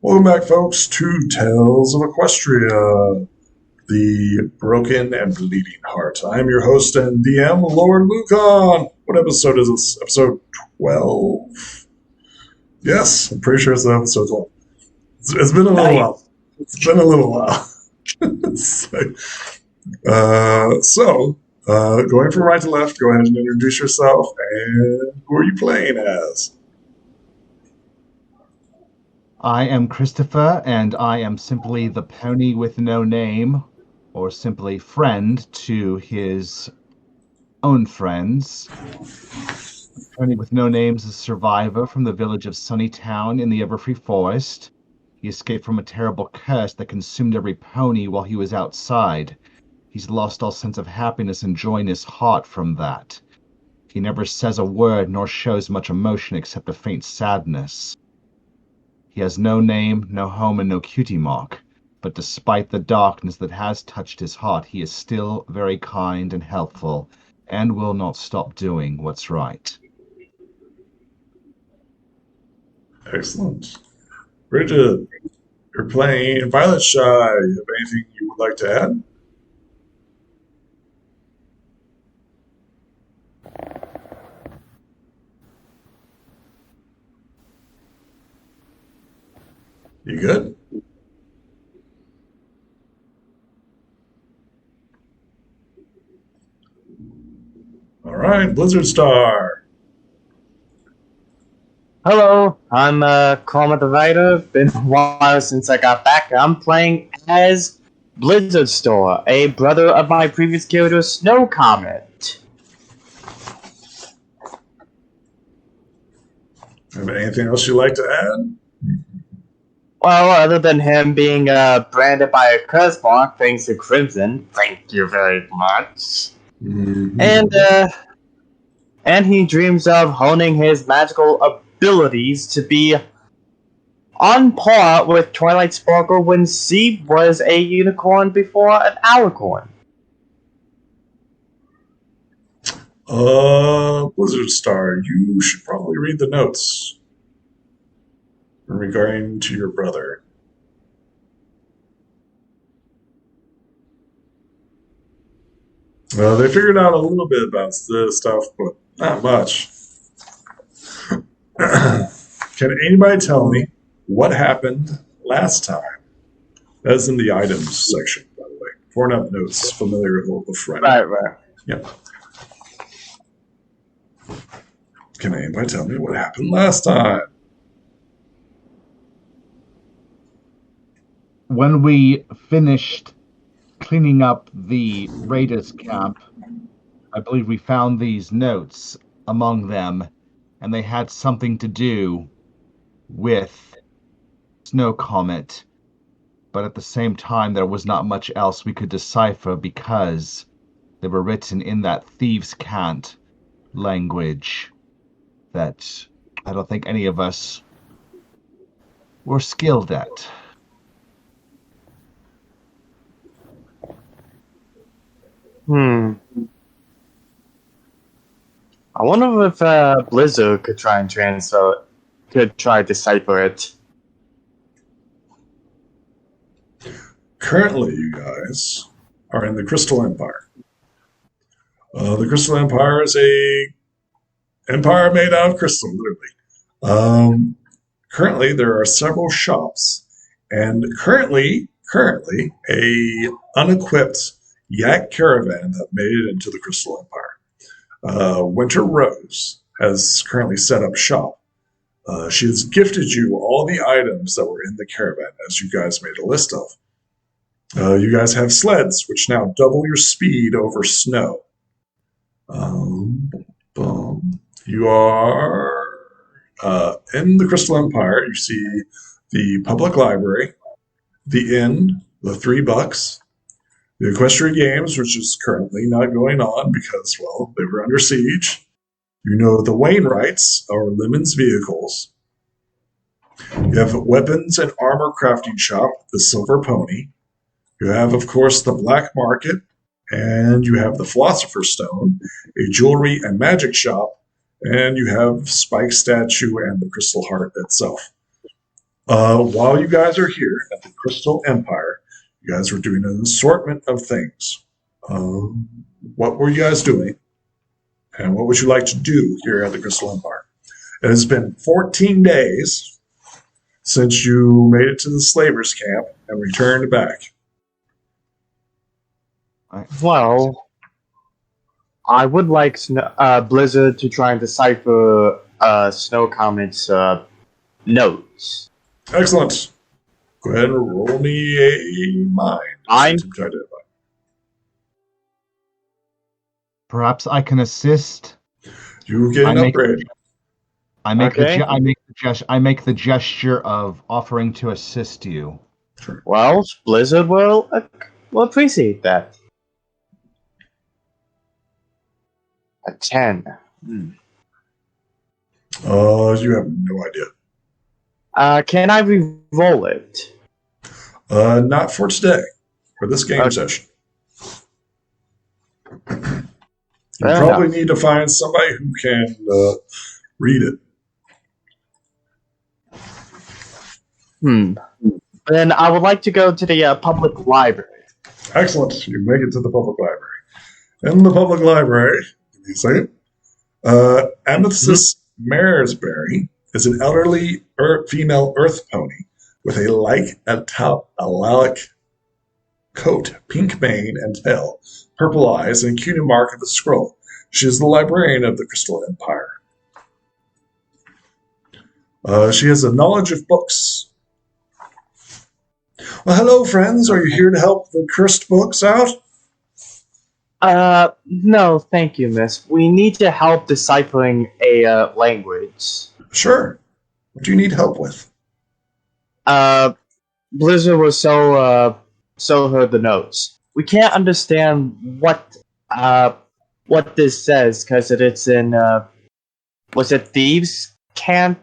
Welcome back, folks, to Tales of Equestria, the Broken and Bleeding Heart. I'm your host and DM, Lord Lucan. What episode is this? Episode 12? Yes, I'm pretty sure it's episode 12. It's been a little while. It's been a little while. Going from right to left, go ahead and introduce yourself, and who are you playing as? I am Christopher, and I am simply the pony with no name, or simply friend to his own friends. The pony with no name is a survivor from the village of Sunnytown in the Everfree Forest. He escaped from a terrible curse that consumed every pony while he was outside. He's lost all sense of happiness and joy in his heart from that. He never says a word nor shows much emotion except a faint sadness. He has no name, no home, and no cutie mark, but despite the darkness that has touched his heart, he is still very kind and helpful, and will not stop doing what's right. Excellent. Bridget, you're playing Violet Shy. You have anything you would like to add? You good? All right, Blizzard Star. Hello, I'm Comet the Rider. Been a while since I got back. I'm playing as Blizzard Star, a brother of my previous character, Snow Comet. Have anything else you'd like to add? Well, other than him being branded by a curse mark thanks to Crimson, thank you very much. Mm-hmm. And he dreams of honing his magical abilities to be on par with Twilight Sparkle when she was a unicorn before an alicorn. Blizzard Star, you should probably read the notes regarding to your brother. They figured out a little bit about this stuff, but not much. Can anybody tell me what happened last time? That's in the items section, by the way. 4-up notes, familiar with the friend. Right. Yeah. Can anybody tell me what happened last time? When we finished cleaning up the raiders' camp, I believe we found these notes among them, and they had something to do with Snow Comet, but at the same time there was not much else we could decipher because they were written in that thieves' cant language that I don't think any of us were skilled at. I wonder if Blizzard could try and decipher it. Currently, you guys are in the Crystal Empire. The Crystal Empire is a empire made out of crystal, literally. Currently, there are several shops, and currently, a unequipped yak caravan that made it into the Crystal Empire. Winter Rose has currently set up shop. She has gifted you all the items that were in the caravan, as you guys made a list of. You guys have sleds, which now double your speed over snow. You are in the Crystal Empire. You see the public library, the inn, the $3, the Equestria Games, which is currently not going on because, well, they were under siege. You know the Wainwrights, or Lemon's Vehicles. You have weapons and armor crafting shop, the Silver Pony. You have, of course, the Black Market, and you have the Philosopher's Stone, a jewelry and magic shop, and you have Spike Statue and the Crystal Heart itself. While you guys are here at the Crystal Empire, you guys were doing an assortment of things. Um, what were you guys doing, and what would you like to do here at the Crystal Empire? It has been 14 days since you made it to the slavers' camp and returned back. Well, I would like Blizzard to try and decipher Snow Comet's notes. Excellent. Go ahead and roll me a mind. Mind? To try to identify. Perhaps I can assist. You get an upgrade. I make Okay. I make the gesture of offering to assist you. Sure. Well, Blizzard will appreciate that. A 10. You have no idea. Can I re-roll it? Not for today. For this game session. You Fair probably enough. need to find somebody who can read it. Then I would like to go to the public library. Excellent. You make it to the public library. In the public library, give me a second. Amethyst Maresberry is an elderly female earth pony with a lilac coat, pink mane and tail, purple eyes, and a cute mark of a scroll. She is the librarian of the Crystal Empire. She has a knowledge of books. Well, hello, friends. Are you here to help the cursed books out? No, thank you, miss. We need to help deciphering a language. Sure. What do you need help with? Blizzard will show her the notes. We can't understand what this says because it's in was it thieves can't?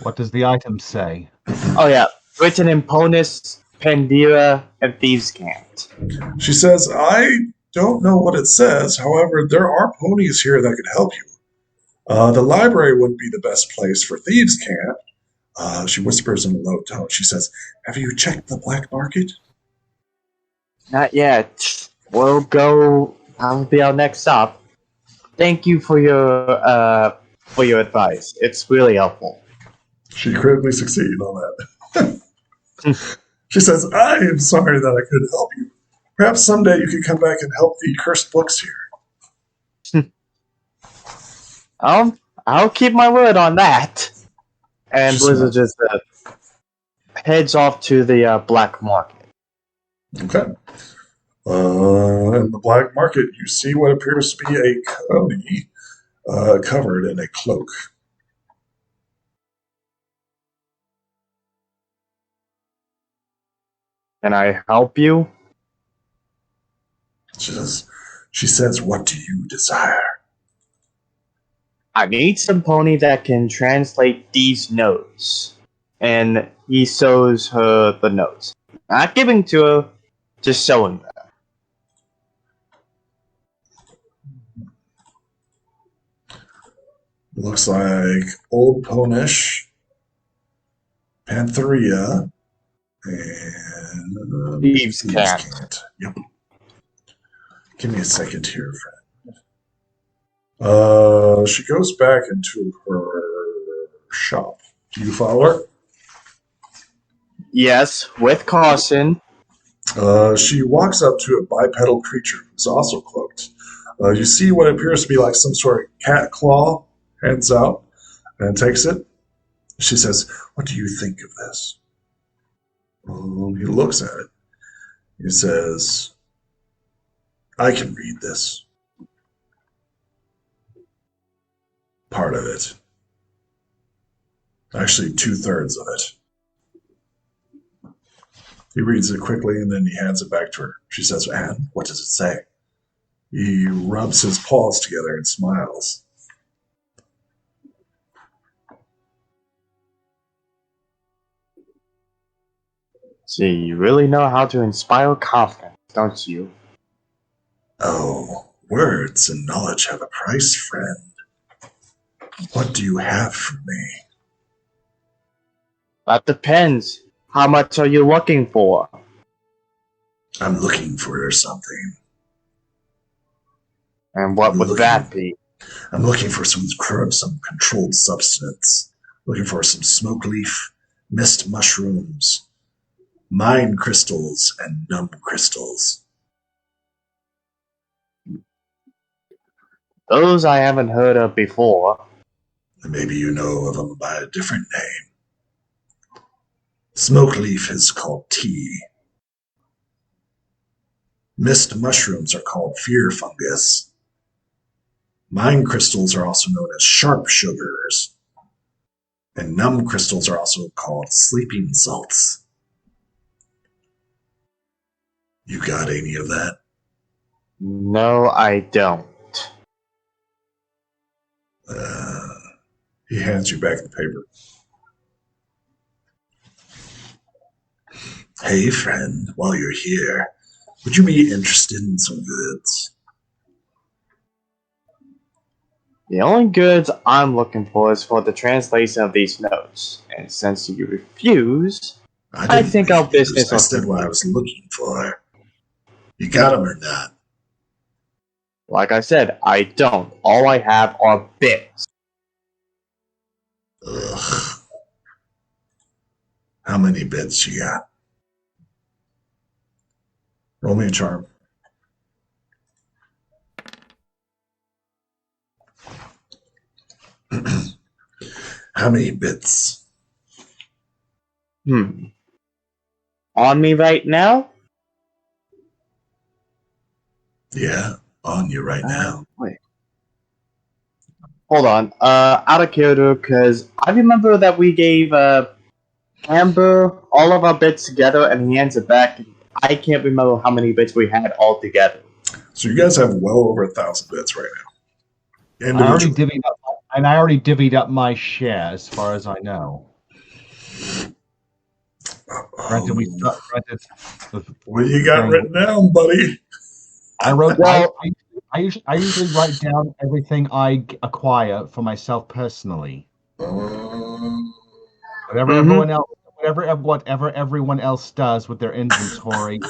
What does the item say? Oh yeah, written in Ponus, Pandira, and thieves can't. She says, I don't know what it says. However, there are ponies here that could help you. The library wouldn't be the best place for thieves' camp. She whispers in a low tone. She says, have you checked the black market? Not yet. We'll go. That'll be our next stop. Thank you for your advice. It's really helpful. She critically succeeded on that. She says, I am sorry that I couldn't help you. Perhaps someday you could come back and help the cursed books here. I'll keep my word on that. And Blizzard just heads off to the black market. Okay. In the black market, you see what appears to be a coney covered in a cloak. Can I help you? She says, what do you desire? I need some pony that can translate these notes. And he shows her the notes. Not giving to her, just showing her. Looks like Old Ponish, Pantheria, and Thieves can't. Yep. Give me a second here, friend. She goes back into her shop. Do you follow her? Yes, with caution. She walks up to a bipedal creature who's also cloaked. You see what appears to be like some sort of cat claw, hands out, and takes it. She says, what do you think of this? He looks at it. He says, I can read this. Part of it. Actually, 2/3 of it. He reads it quickly and then he hands it back to her. She says, and what does it say? He rubs his paws together and smiles. Gee, you really know how to inspire confidence, don't you? Oh, words and knowledge have a price, friend. What do you have for me? That depends. How much are you looking for? I'm looking for something. And what would that be? I'm looking for some controlled substance. Looking for some smoke leaf, mist mushrooms, mind crystals, and numb crystals. Those I haven't heard of before. Maybe you know of them by a different name. Smoke leaf is called tea. Mist mushrooms are called fear fungus. Mind crystals are also known as sharp sugars. And numb crystals are also called sleeping salts. You got any of that? No, I don't. He hands you back the paper. Hey, friend, while you're here, would you be interested in some goods? The only goods I'm looking for is for the translation of these notes. And since you refuse, I think our business... I said what I was looking for. You got them or not? Like I said, I don't. All I have are bits. Ugh. How many bits you got? Roll me a charm. How many bits? On me right now? Yeah, on you right now. Wait. Hold on. Out of character, because I remember that we gave Amber all of our bits together and he hands it back. I can't remember how many bits we had all together. So you guys have well over 1,000 bits right now. I already divvied up my share, as far as I know. Granted, what you got written down, buddy? I wrote. Well, I usually write down everything I acquire for myself personally. Whatever everyone else does with their inventory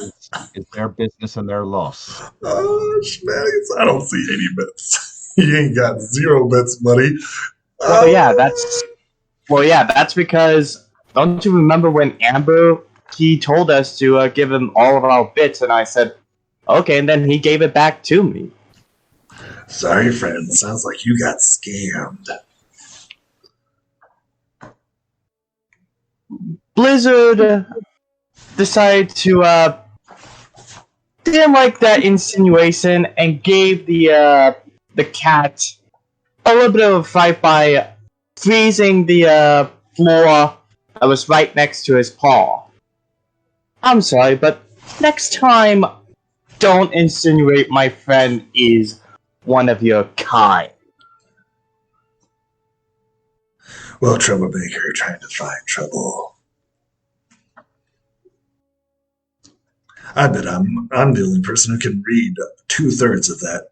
is their business and their loss. Oh, shenanigans! I don't see any bits. You ain't got 0 bits, buddy. Well, yeah, that's because. Don't you remember when Amber he told us to give him all of our bits, and I said, okay, and then he gave it back to me. Sorry, friend. Sounds like you got scammed. Blizzard decided to didn't like that insinuation and gave the cat a little bit of a fight by freezing the floor that was right next to his paw. I'm sorry, but next time, don't insinuate my friend is one of your kind. Well, troublemaker trying to find trouble. I bet I'm the only person who can read 2/3 of that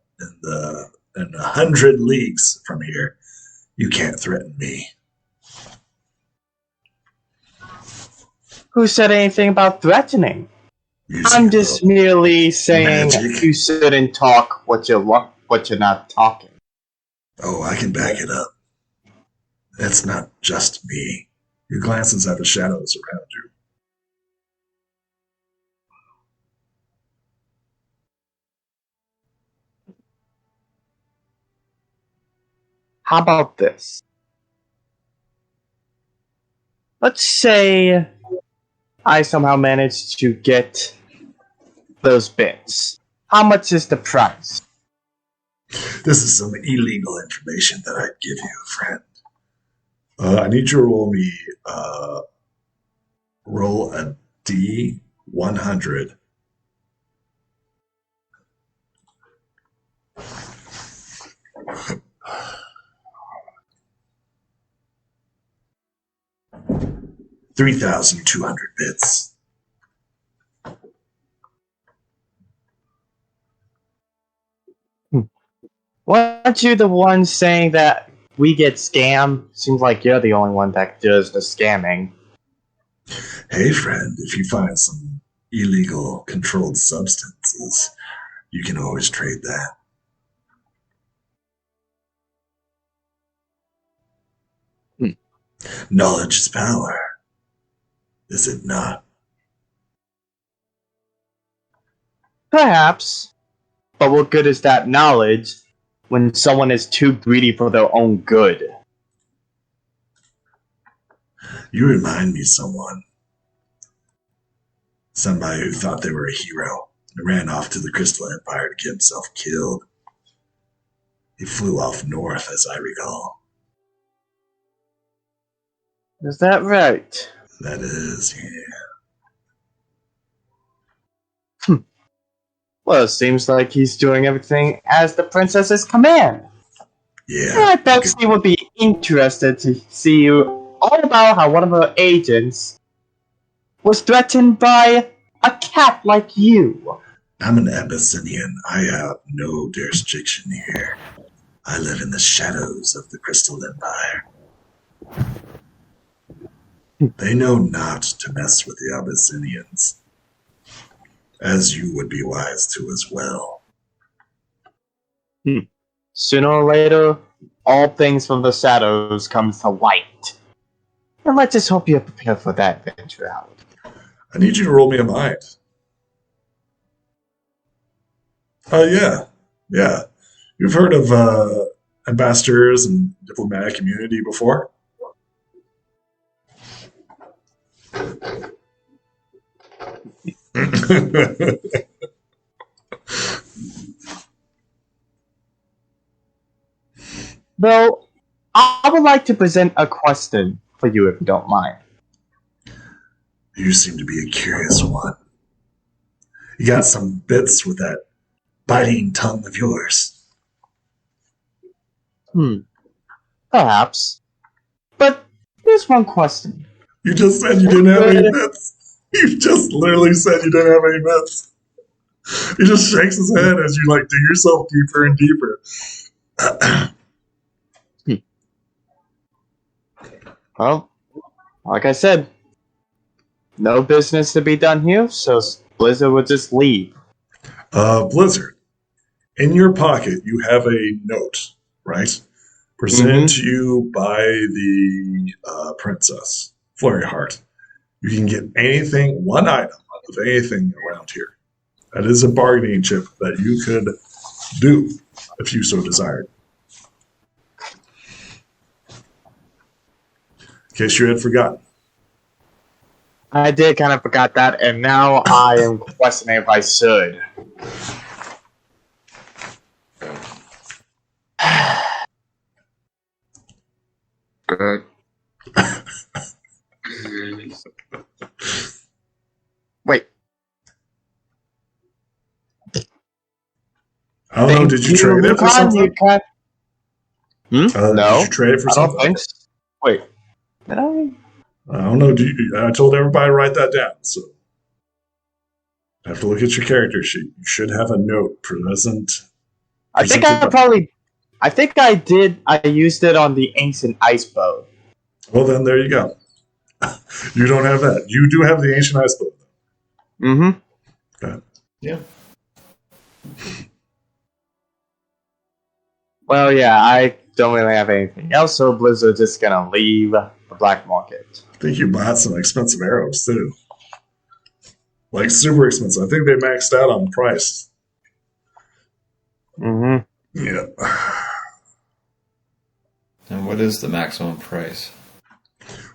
in 100 leagues from here. You can't threaten me. Who said anything about threatening? I'm just merely saying magic. You shouldn't talk what you're not talking. Oh, I can back it up. It's not just me. He glances at the shadows around you. How about this? Let's say I somehow managed to get those bits. How much is the price? This is some illegal information that I'd give you, friend. I need you to roll a D100. $3,200 bits. Weren't you the one saying that we get scammed? Seems like you're the only one that does the scamming. Hey, friend, if you find some illegal controlled substances, you can always trade that. Hmm. Knowledge is power, is it not? Perhaps. But what good is that knowledge when someone is too greedy for their own good? You remind me of someone. Somebody who thought they were a hero and ran off to the Crystal Empire to get himself killed. He flew off north, as I recall. Is that right? That is, yeah. Well, it seems like he's doing everything as the princess's command. Yeah. I bet she would be interested to see you all about how one of her agents was threatened by a cat like you. I'm an Abyssinian. I have no jurisdiction here. I live in the shadows of the Crystal Empire. They know not to mess with the Abyssinians, as you would be wise to as well. Sooner or later, all things from the shadows comes to light. And let's just hope you're prepared for that venture out. I need you to roll me a mind. Yeah. You've heard of ambassadors and diplomatic immunity before? Though, I would like to present a question for you if you don't mind. You seem to be a curious one. You got some bits with that biting tongue of yours. Perhaps. But here's one question. You just said you didn't have any bits. You just literally said you didn't have any bits. He just shakes his head as you like dig yourself deeper and deeper. Well, like I said, no business to be done here, so Blizzard would just leave. Blizzard, in your pocket you have a note, right? Presented to you by the princess, Flurry Heart. You can get anything, one item of anything around here. That is a bargaining chip that you could do if you so desired. In case you had forgotten. I did kind of forgot that, and now I am questioning if I should. Good. Wait. I don't know, did you trade it for something? No. Did you trade it for I something? don't think so. Wait. Did I? I don't know. I told everybody to write that down, so I have to look at your character sheet. You should have a note present. I think I did. I used it on the ancient ice bow. Well, then there you go. You don't have that. You do have the ancient ice bow. Mm-hmm. Okay. Yeah. Well, yeah, I don't really have anything else, so Blizzard's just gonna leave the black market. I think you bought some expensive arrows, too. Like, super expensive. I think they maxed out on price. Mm-hmm. Yeah. And what is the maximum price?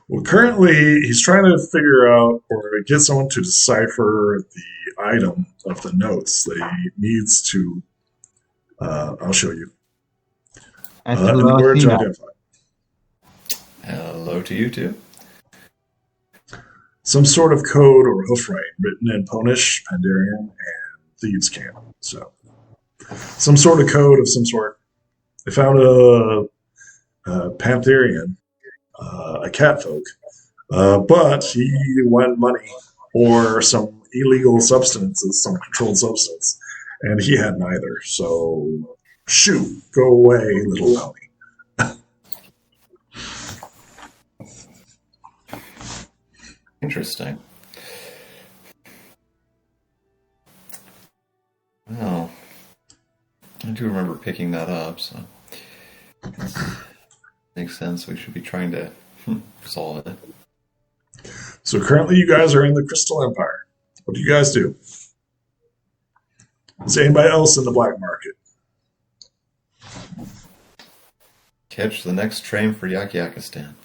Well, currently, he's trying to figure out or get someone to decipher the item of the notes that he needs to. I'll show you. And In the word to identify. Hello to you too. Some sort of code or hoof writing written in Ponish, Pandarian, and Thieves' Camp. So, some sort of code of some sort. They found a Pantherian, a catfolk, but he wanted money or some illegal substances, some controlled substance, and he had neither. So, shoot, go away, little pony. Interesting. Well, I do remember picking that up, so makes sense. We should be trying to solve it. So currently you guys are in the Crystal Empire. What do you guys do? Is anybody else in the black market? Catch the next train for Yakistan.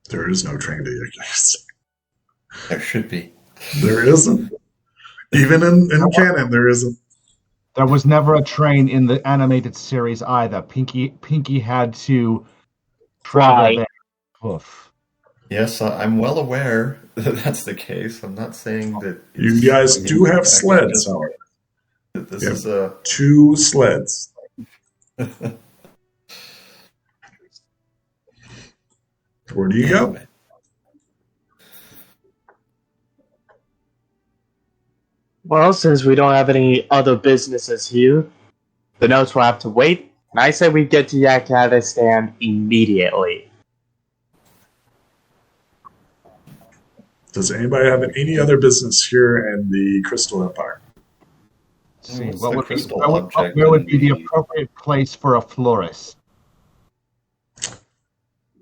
There is no train to Yetis. There should be. There isn't. Even in canon, there isn't. There was never a train in the animated series either. Pinky had to travel there. Hoof. Yes, I'm well aware that that's the case. I'm not saying that... You guys do have sleds, however. This is a... 2 sleds. Where do you go? Well, since we don't have any other businesses here, the notes will have to wait. And I say we get to Yakistan immediately. Does anybody have any other business here in the Crystal Empire? See, What's what the would crystal be, object where would in be the the- appropriate place for a florist?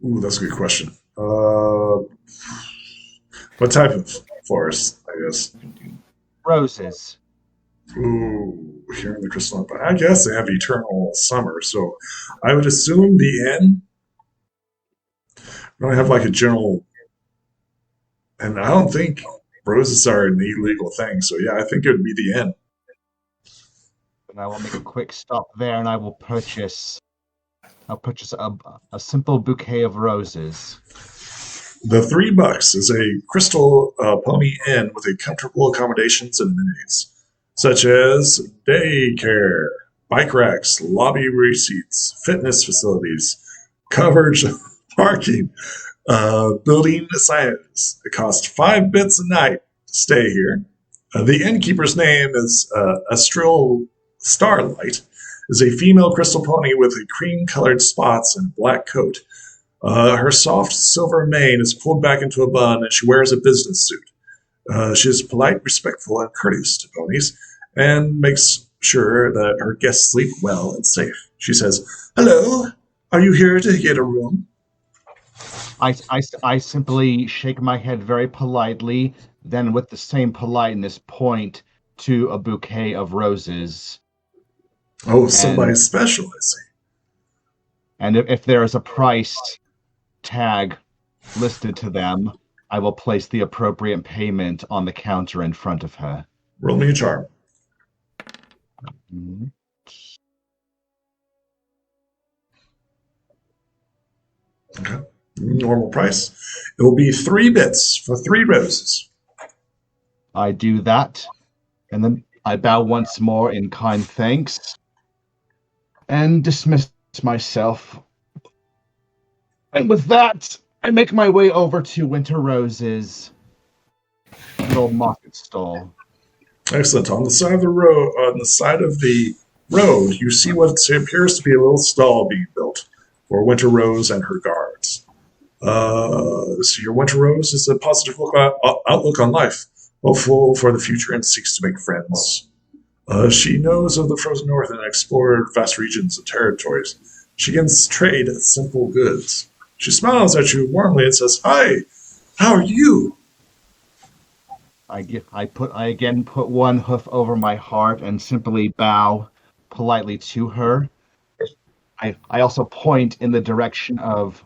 Ooh, that's a good question. What type of forest, I guess? Roses. Ooh, here in the Crystal Empire. I guess they have eternal summer, so I would assume the inn. We don't have like a general, and I don't think roses are an illegal thing. So yeah, I think it would be the inn. And I will make a quick stop there, and I will purchase. I'll purchase a simple bouquet of roses. The $3 is a Crystal Pony Inn with a comfortable accommodations and amenities, such as daycare, bike racks, lobby receipts, fitness facilities, coverage parking, building assignments. It costs 5 bits a night to stay here. The innkeeper's name is Astril Starlight, is a female crystal pony with a cream-colored spots and a black coat. Her soft silver mane is pulled back into a bun, and she wears a business suit. She is polite, respectful, and courteous to ponies, and makes sure that her guests sleep well and safe. She says, "Hello, are you here to get a room?" I simply shake my head very politely, then with the same politeness point to a bouquet of roses. Oh, somebody special, I see. And if there is a price tag listed to them, I will place the appropriate payment on the counter in front of her. Roll me a charm. Mhm. Okay. Normal price. It will be 3 bits for 3 roses. I do that, and then I bow once more in kind thanks, and dismiss myself. And with that, I make my way over to Winter Rose's little market stall. Excellent. On the side of the road, you see what appears to be a little stall being built for Winter Rose and her guards. So your Winter Rose is a positive outlook on life, hopeful for the future, and seeks to make friends. She knows of the frozen north and explored vast regions and territories. She can trade simple goods. She smiles at you warmly and says, "Hi, how are you?" I again put one hoof over my heart and simply bow politely to her. I also point in the direction of.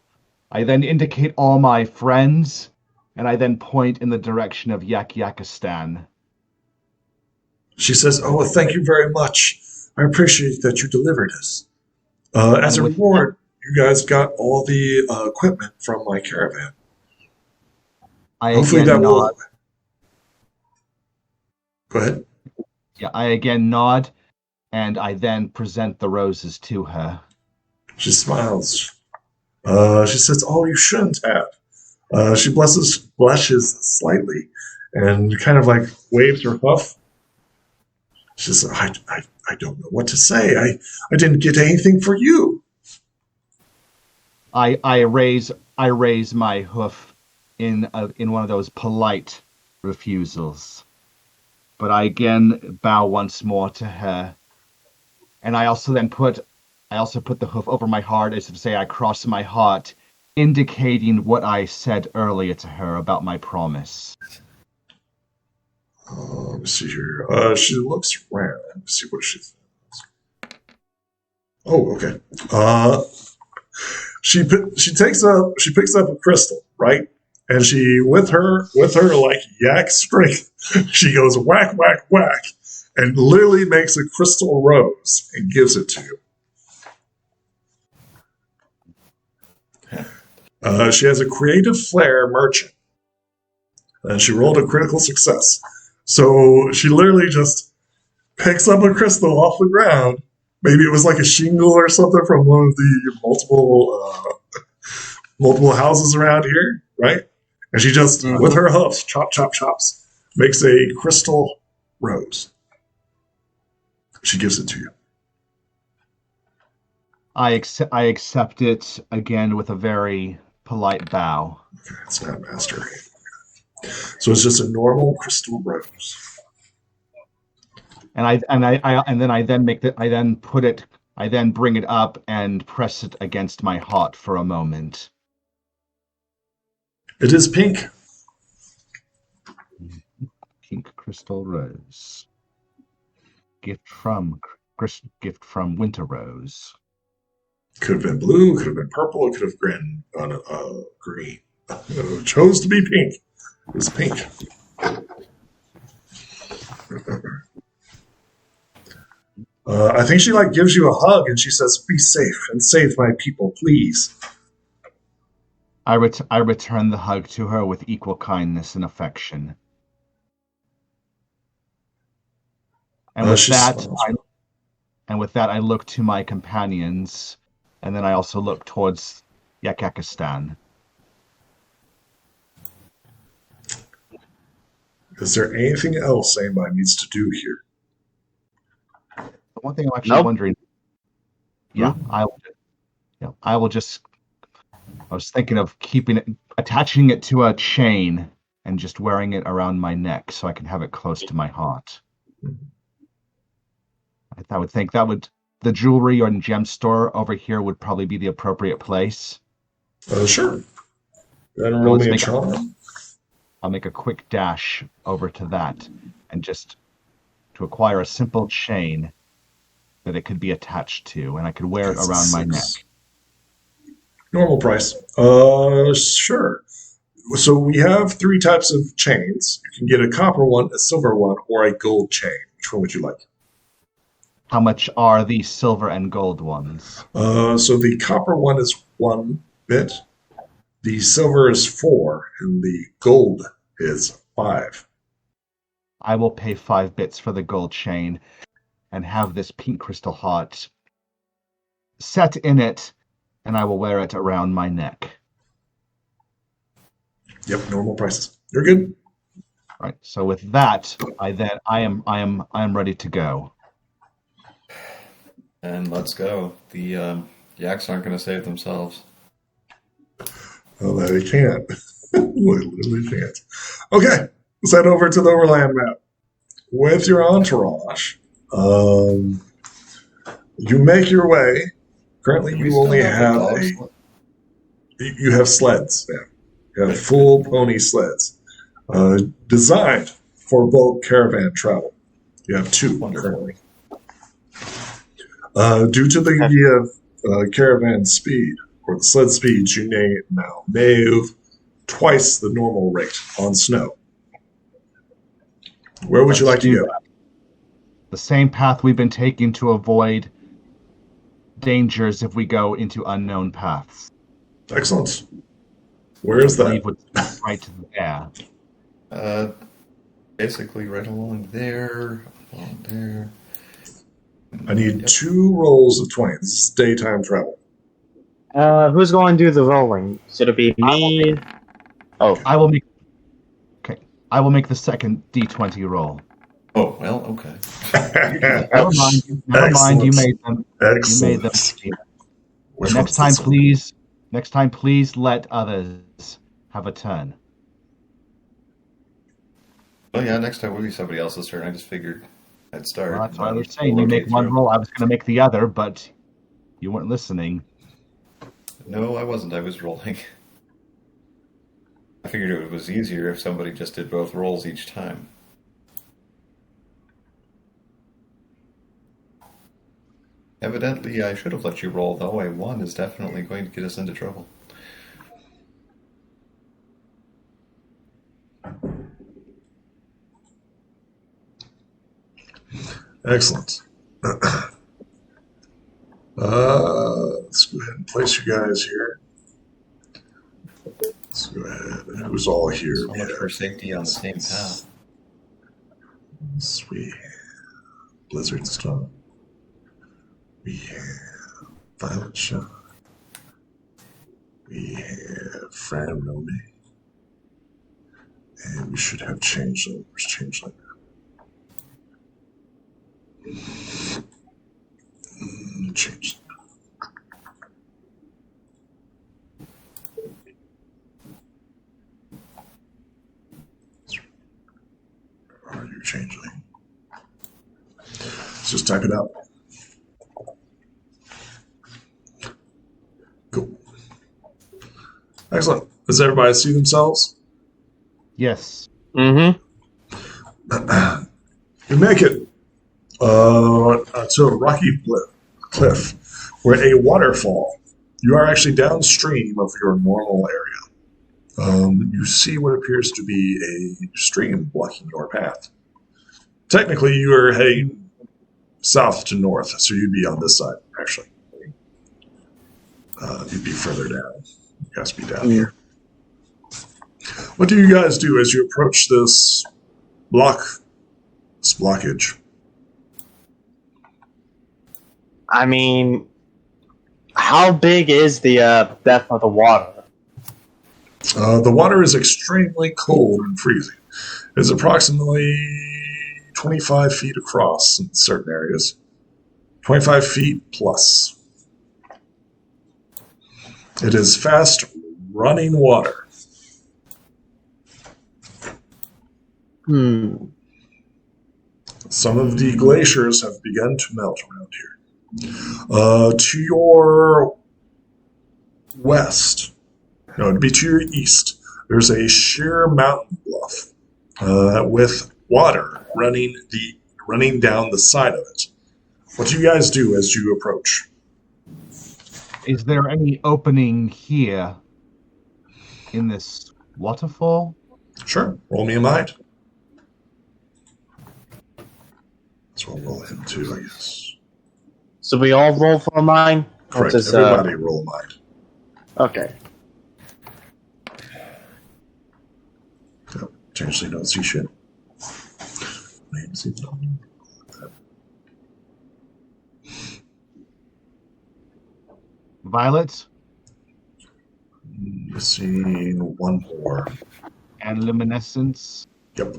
I then indicate all my friends, and I then point in the direction of Yakistan. She says, "Oh, well, thank you very much. I appreciate that you delivered us. As a reward, you guys got all the equipment from my caravan. Hopefully that will..." Go ahead. Yeah, I again nod, and I then present the roses to her. She smiles. She says, "Oh, you shouldn't have." She blushes slightly and kind of like waves her hoof. She says, I don't know what to say. I didn't get anything for you." I raise my hoof in one of those polite refusals. But I again bow once more to her, and I also put the hoof over my heart, as to say I cross my heart, indicating what I said earlier to her about my promise. Let me see here. She looks around. Let me see what she thinks. Oh, okay. She picks up a crystal, right? And she with her like yak strength, she goes whack whack whack, and literally makes a crystal rose and gives it to you. She has a creative flair merchant, and she rolled a critical success. So she literally just picks up a crystal off the ground. Maybe it was like a shingle or something from one of the multiple houses around here, right? And she just, with her hoofs, chops, makes a crystal rose. She gives it to you. I accept it again with a very polite bow. Okay, it's not mastery. So it's just a normal crystal rose. And I then bring it up and press it against my heart for a moment. It is pink. Pink crystal rose. Gift from Winter Rose. Could have been blue, could have been purple, it could have been green. It chose to be pink. It was pink. I think she gives you a hug and she says, "Be safe and save my people, please." I return the hug to her with equal kindness and affection. And with that, I look to my companions, and then I also look towards Equestria. Is there anything else anybody needs to do here? The one thing I'm actually wondering. Yeah, I will just. I was thinking of attaching it to a chain and just wearing it around my neck so I can have it close to my heart. I would think the jewelry or gem store over here would probably be the appropriate place. Sure. Then roll me a charm. I'll make a quick dash over to that and just to acquire a simple chain that it could be attached to, and I could wear it around my neck. Normal price. Sure. So we have 3 types of chains. You can get a copper one, a silver one, or a gold chain. Which one would you like? How much are the silver and gold ones? So the copper one is 1 bit, the silver is 4, and the gold is 5. I will pay 5 bits for the gold chain and have this pink crystal heart set in it, and I will wear it around my neck. Yep, normal prices. You're good. Right. So with that, I am ready to go. And let's go. The yaks aren't going to save themselves. Well, they can't. They literally can't. Okay, let's head over to the overland map. With your entourage, you make your way. Currently, you only have you have sleds. Yeah. You have full pony sleds designed for bulk caravan travel. You have 2 currently. Due to the caravan speed, or the sled speeds, you now move twice the normal rate on snow. Where would you like to go? The same path we've been taking to avoid dangers if we go into unknown paths. Excellent. Where is that? Right there. Basically right along there. I need 2 rolls of 20. This is daytime travel. Who's going to do the rolling? Should it be me? I will make. Okay, I will make the second D20 roll. Oh well, okay. Never mind. You made them. Excellent. You made them. Next time, please let others have a turn. Oh yeah, next time will be somebody else's turn. I just figured I'd start. Well, that's and what I then was saying. You make rotate one through. roll, I was going to make the other, but you weren't listening. No, I wasn't. I was rolling. I figured it was easier if somebody just did both rolls each time. Evidently, I should have let you roll, though. A 1 is definitely going to get us into trouble. Excellent. Let's go ahead and place you guys here. Let's go ahead. Who's all here? So much for safety on the same path. Sweet. Blizzard Storm. We have Violet Shot. We have Fran Rome. And we should have Changeling. Where's Changeling? Changeling. Are you Changeling? Let's just type it out. Cool. Excellent. Does everybody see themselves? Yes. Mm-hmm. You make it to a rocky cliff where a waterfall. You are actually downstream of your normal area. You see what appears to be a stream blocking your path. Technically, you are heading south to north, so you'd be on this side, actually. You'd be further down. You guys be down here. What do you guys do as you approach this blockage? I mean, how big is the depth of the water? The water is extremely cold and freezing. It's approximately 25 feet across in certain areas. 25 feet plus. It is fast running water. Some of the glaciers have begun to melt around here. To your west, no, it'd be to your east, there's a sheer mountain bluff with water running down the side of it. What do you guys do as you approach? Is there any opening here in this waterfall? Sure, roll me a mind. So I'll roll him too, I guess. So we all roll for mine? Correct, Just, everybody roll a mind. Okay. Yep. Potentially don't see shit. Violet Missing one more. and luminescence. Yep.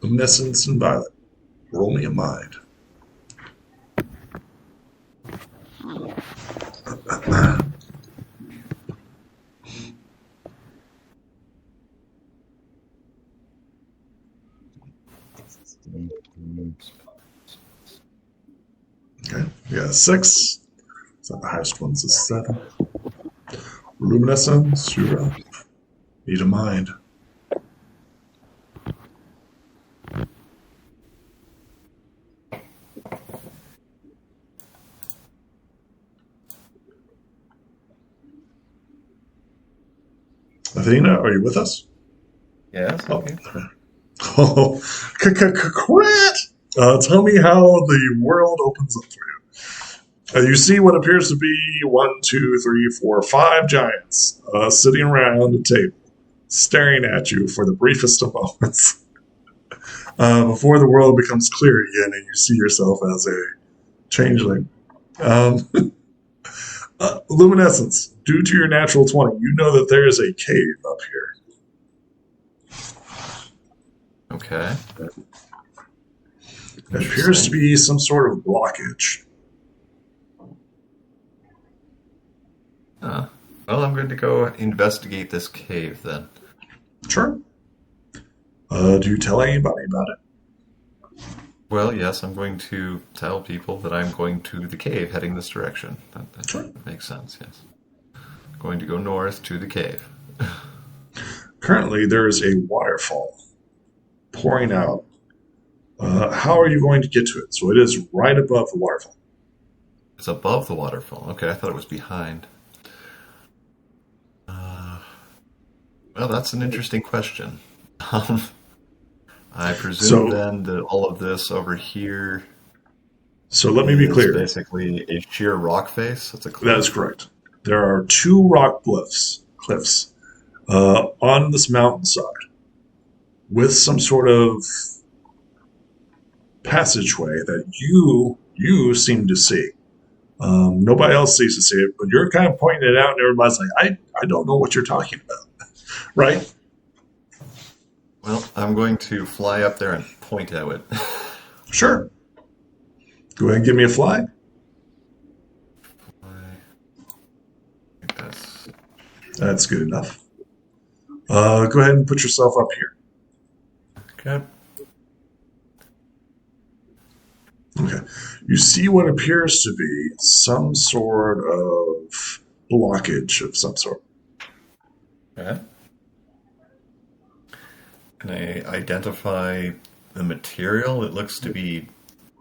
Luminescence and Violet. Roll me a mind. Okay, yeah, 6. So the highest one's a 7. Luminescence, you're up. Need a mind. Athena, are you with us? Yes. Okay. Oh, crit! Tell me how the world opens up for you. You see what appears to be 1, 2, 3, 4, 5 giants sitting around a table, staring at you for the briefest of moments before the world becomes clear again and you see yourself as a changeling. Luminescence, due to your natural 20, you know that there is a cave up here. Okay. It appears to be some sort of blockage. Well, I'm going to go investigate this cave then. Sure. Do you tell anybody about it? Well, yes, I'm going to tell people that I'm going to the cave heading this direction. Sure. That makes sense, yes. Going to go north to the cave. Currently, there is a waterfall pouring out. How are you going to get to it? So it is right above the waterfall. It's above the waterfall. Okay, I thought it was behind. Well, that's an interesting question. Um, I presume So, then that all of this over here so let me be is clear. basically a sheer rock face. It's a That is cliff. correct. There are two rock cliffs on this mountainside with some sort of passageway that you seem to see. Nobody else seems to see it, but you're kind of pointing it out, and everybody's like, I don't know what you're talking about, right? Well, I'm going to fly up there and point at it. Sure. Go ahead and give me a fly. I think that's That's good enough. Go ahead and put yourself up here. okay. Okay. You see what appears to be some sort of blockage of some sort. Okay. Can I identify the material? It looks to be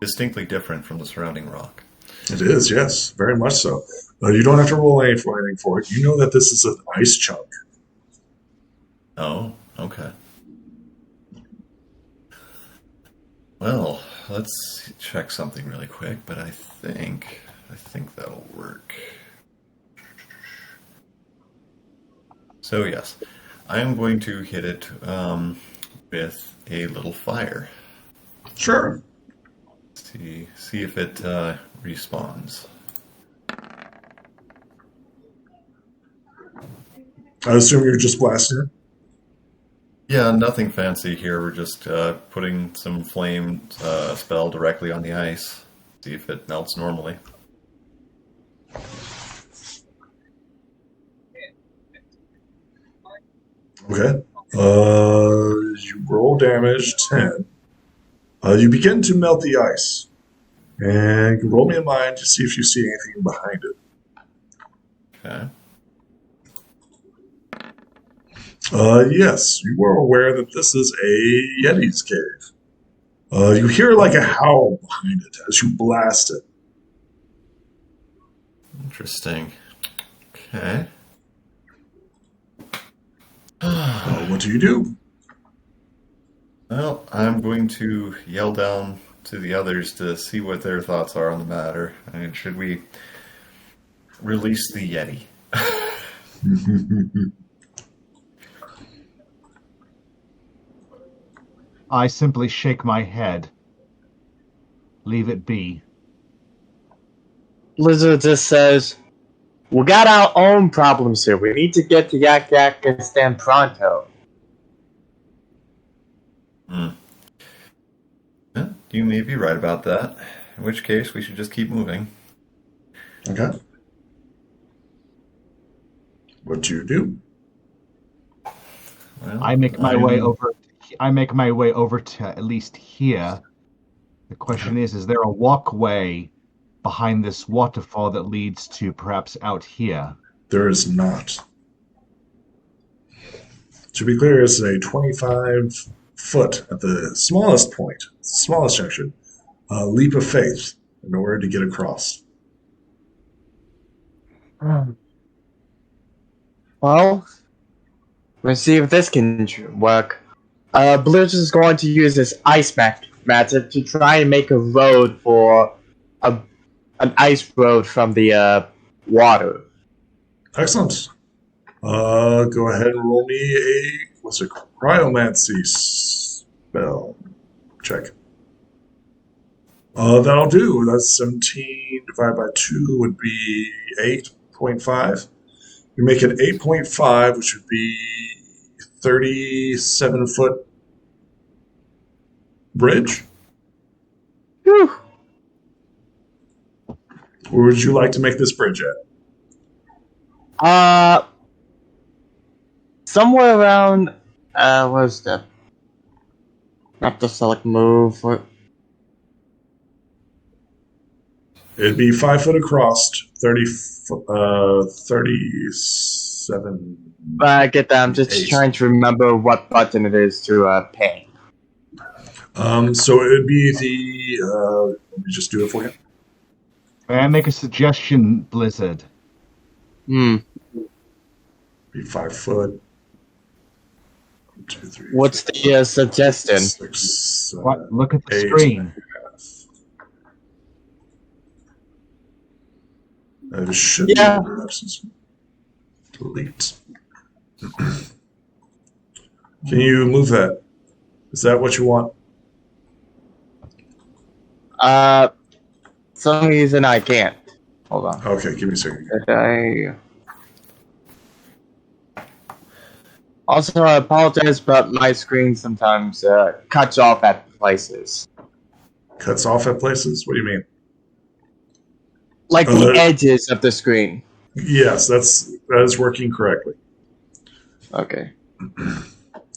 distinctly different from the surrounding rock. It is, yes, very much so. You don't have to roll anything for it. You know that this is an ice chunk. Oh, okay. Well, let's check something really quick, but I think that'll work. So yes, I am going to hit it with a little fire. Sure. See if it respawns. I assume you're just blasting it. Yeah, nothing fancy here. We're just putting some flame spell directly on the ice. See if it melts normally. Okay. You roll damage 10. You begin to melt the ice. And you can roll me a mind to see if you see anything behind it. Okay. Yes, you are aware that this is a Yetis cave. You hear like a howl behind it as you blast it. Interesting. Okay. What do you do? Well, I'm going to yell down to the others to see what their thoughts are on the matter. I mean, should we release the Yeti? I simply shake my head. Leave it be. Blizzard just says, "We got our own problems here. We need to get to Yak Yak and stand pronto." Hmm. Yeah, you may be right about that. In which case, we should just keep moving. Okay. What do you do? Well, I make my way over. I make my way over to at least here. The question is there a walkway behind this waterfall that leads to perhaps out here? There is not. To be clear, it's a 25-foot at the smallest point, smallest junction, leap of faith in order to get across. Well, let's see if this can work. Blizzard is going to use his ice magic to try and make a road for an ice road from the water. Excellent. Go ahead and roll me what's it, cryomancy spell check. That'll do. That's 17 divided by 2 would be 8.5. You make it 8.5, which would be 37-foot bridge. Whew. Where would you like to make this bridge at? Somewhere around, what is that? Not to select move. Or... It'd be 5 foot across, 37. I get that. I'm just 8. trying to remember what button it is to ping. So it would be the. Let me just do it for you. May I make a suggestion, Blizzard? Hmm. Be 5 foot. 1, 2, 3. What's 4, the suggestion? 6, 7, What? Look at the 8. screen. It should Yeah. be absence. Delete. Can you move that? Is that what you want? For some reason I can't. Hold on. Okay, give me a second. Did I... Also, I apologize, but my screen sometimes cuts off at places. Cuts off at places? What do you mean? Like the edges of the screen. Yes, that is working correctly. Okay.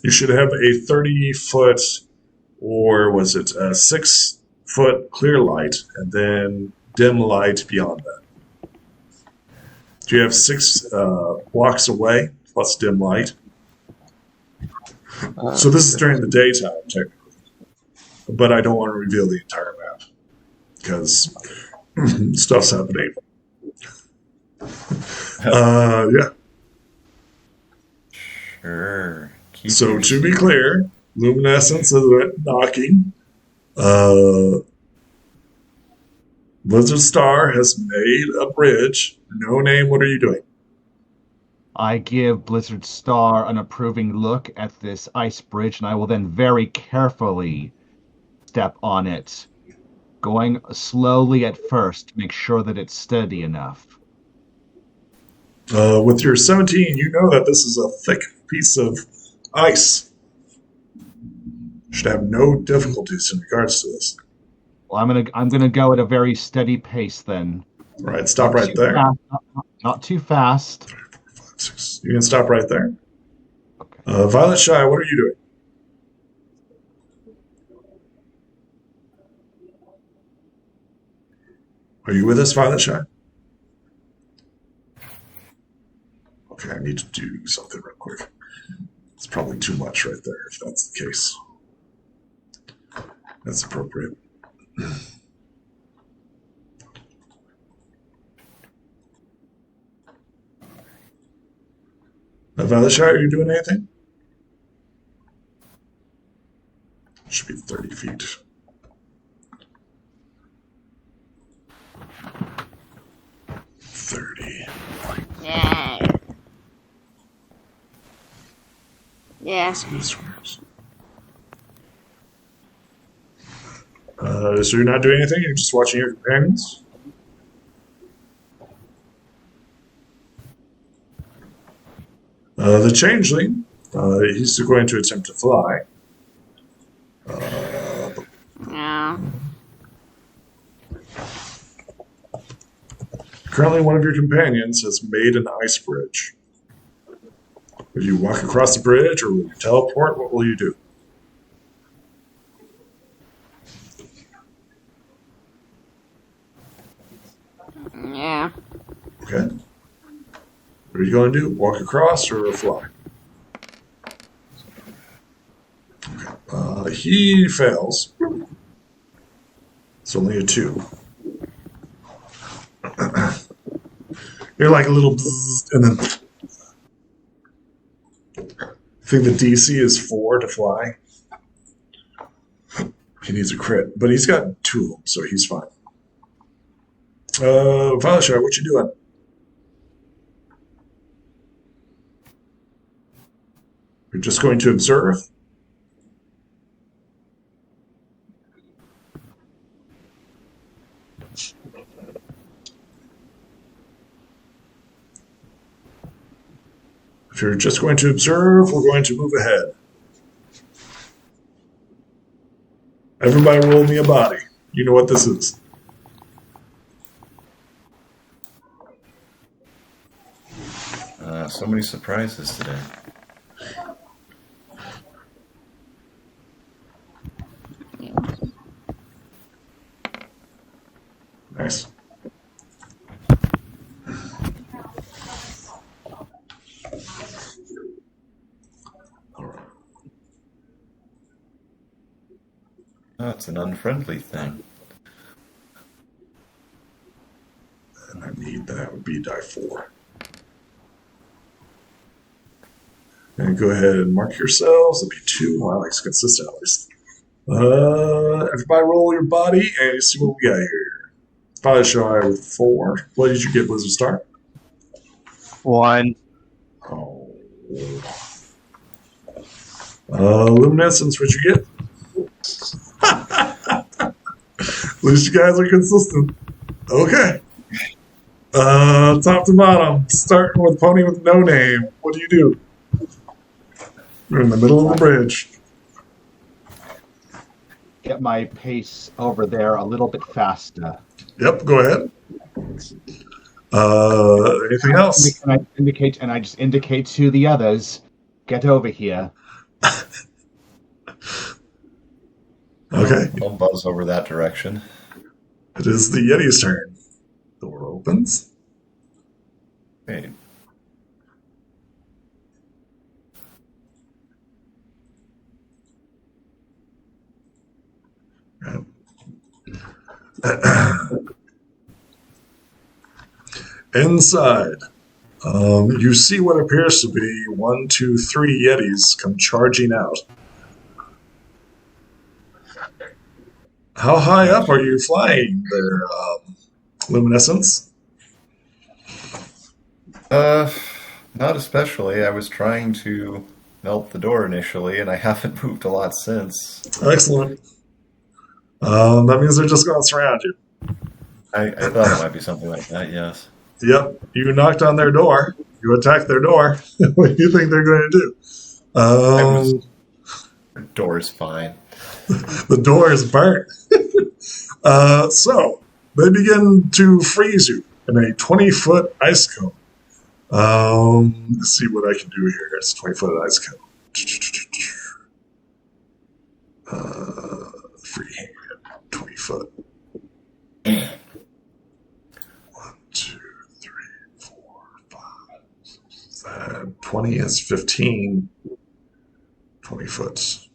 You should have a 30-foot, or was it a 6-foot clear light, and then dim light beyond that. Do you have 6 blocks away plus dim light? So this is during the daytime, technically, but I don't want to reveal the entire map because stuff's happening. Yeah. Sure. So to be clear, luminescence is knocking. Blizzard Star has made a bridge. No name. What are you doing? I give Blizzard Star an approving look at this ice bridge, and I will then very carefully step on it, going slowly at first to make sure that it's steady enough. With your 17, you know that this is a thick piece of ice. Should have no difficulties in regards to this. Well, I'm gonna go at a very steady pace then. All right, stop right there. Not too fast. 6. You can stop right there. Okay. Violet Shy, what are you doing? Are you with us, Violet Shy? Okay, I need to do something real quick. It's probably too much right there, if that's the case. That's appropriate. Violet Shy, are you doing anything? Should be 30 feet. 30. Yeah. Yeah. So you're not doing anything? You're just watching your companions? The changeling, he's going to attempt to fly. Yeah. Currently, one of your companions has made an ice bridge. Will you walk across the bridge or will you teleport? What will you do? Yeah. Okay. What are you going to do? Walk across or fly? Okay. He fails. It's only a 2. You're like a little bzzz, and then I think the DC is 4 to fly. He needs a crit, but he's got 2 of them, so he's fine. Violet Shy, what you doing? You're just going to observe? If you're just going to observe, we're going to move ahead. Everybody roll me a body. You know what this is. So many surprises today. That's an unfriendly thing. And I need that would be die 4. And go ahead and mark yourselves. It'd be 2. Wow, it's consistent at least. Everybody roll your body and you see what we got here. Probably shy with 4. What did you get, Blizzard Star? 1. Oh. Luminescence, what'd you get? At least you guys are consistent. Okay. Top to bottom, starting with Pony with no name. What do you do? You're in the middle of the bridge. Get my pace over there a little bit faster. Yep, go ahead. Anything else? And I just indicate to the others, get over here. Okay. I'll buzz over that direction. It is the Yeti's turn. Door opens. Hey, Inside, you see what appears to be 1, 2, 3 Yetis come charging out. How high up are you flying there, Luminescence? not especially. I was trying to melt the door initially, and I haven't moved a lot since. Excellent. That means they're just going to surround you. I thought it might be something like that, yes. Yep, you knocked on their door. You attacked their door. What do you think they're going to do? The door's fine. The door is burnt. So they begin to freeze you in a 20-foot ice cone. Let's see what I can do here. It's a 20-foot ice cone. Free hand, 20 foot. 1, 2, 3, 4, 5, 6, 7. 20 is 15. 20 foot.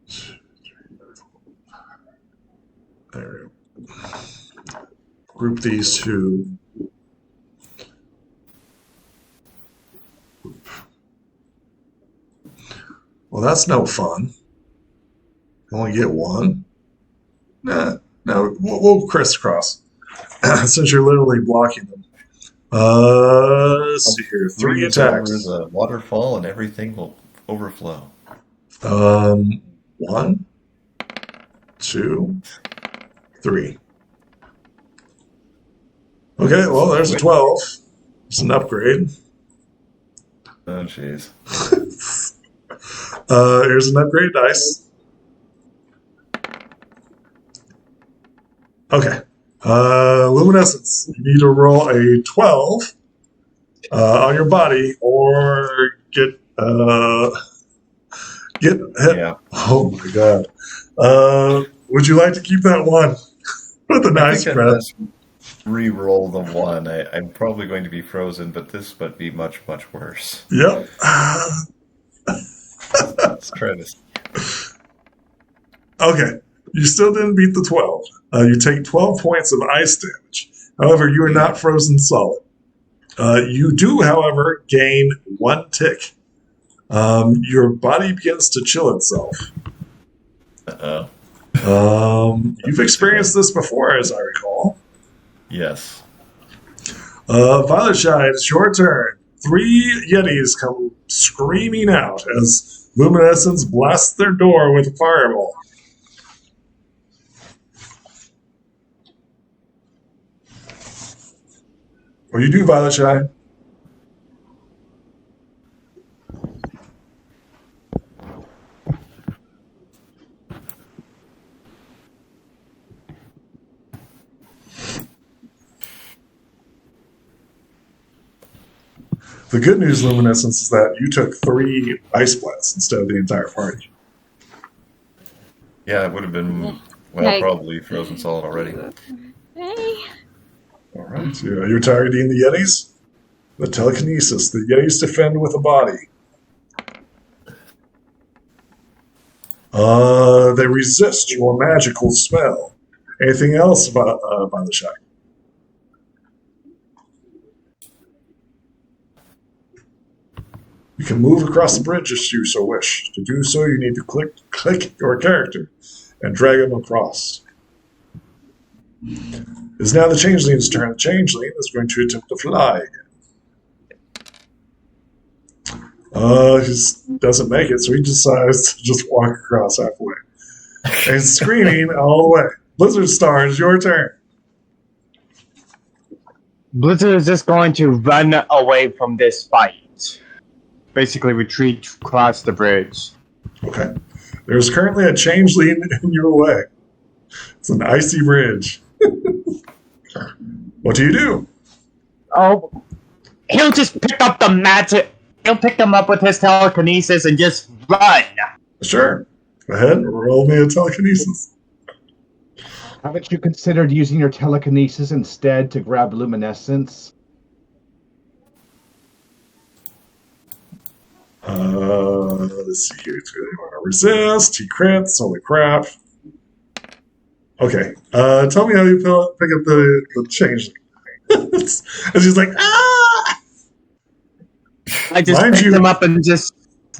2, 3, 4, 5. There we go. Group these two. Well, that's no fun. You only get one. Nah, no, we'll crisscross since you're literally blocking them. Let's see here. 3 attacks. There's a waterfall, and everything will overflow. 1, 2, 3. Okay, well, there's a 12. It's an upgrade. Oh, jeez. Here's an upgrade dice. Okay. Luminescence. You need to roll a 12 on your body or get hit. Yeah. Oh my god. Would you like to keep that one with a nice I breath? just re-roll the 1. I'm probably going to be frozen, but this would be much, much worse. Yep. Let's try this. Okay. You still didn't beat the 12. You take 12 points of ice damage. However, you are not frozen solid. You do, however, gain 1 tick. Your body begins to chill itself. Uh-oh. You've experienced this before, as I recall. Yes. Violet Shy, it's your turn. 3 Yetis come screaming out as Luminescence blasts their door with a fireball. What do you do, Violet Shy? The good news, Luminescence, is that you took 3 ice blasts instead of the entire party. Yeah, it would have been, well, Hey. probably frozen solid already. Hey. All right. So you're targeting the Yetis? The telekinesis. The Yetis defend with a body. They resist your magical spell. Anything else by the shy? You can move across the bridge if you so wish. To do so, you need to click your character and drag him across. It is now the changeling's turn. The changeling is going to attempt to fly again. He doesn't make it, so he decides to just walk across halfway. And screaming all the way. Blizzard Star, it's your turn. Blizzard is just going to run away from this fight. Basically, retreat across the bridge. Okay. There's currently a changeling in your way. It's an icy bridge. What do you do? Oh, he'll just pick up the magic. He'll pick them up with his telekinesis and just run. Sure. Go ahead, roll me a telekinesis. Haven't you considered using your telekinesis instead to grab luminescence? Let's see here. He's going to resist. He crits. Holy crap. Okay. Tell me how you pick up the changeling. And she's like, ah! I just Mind picked you- him up and just...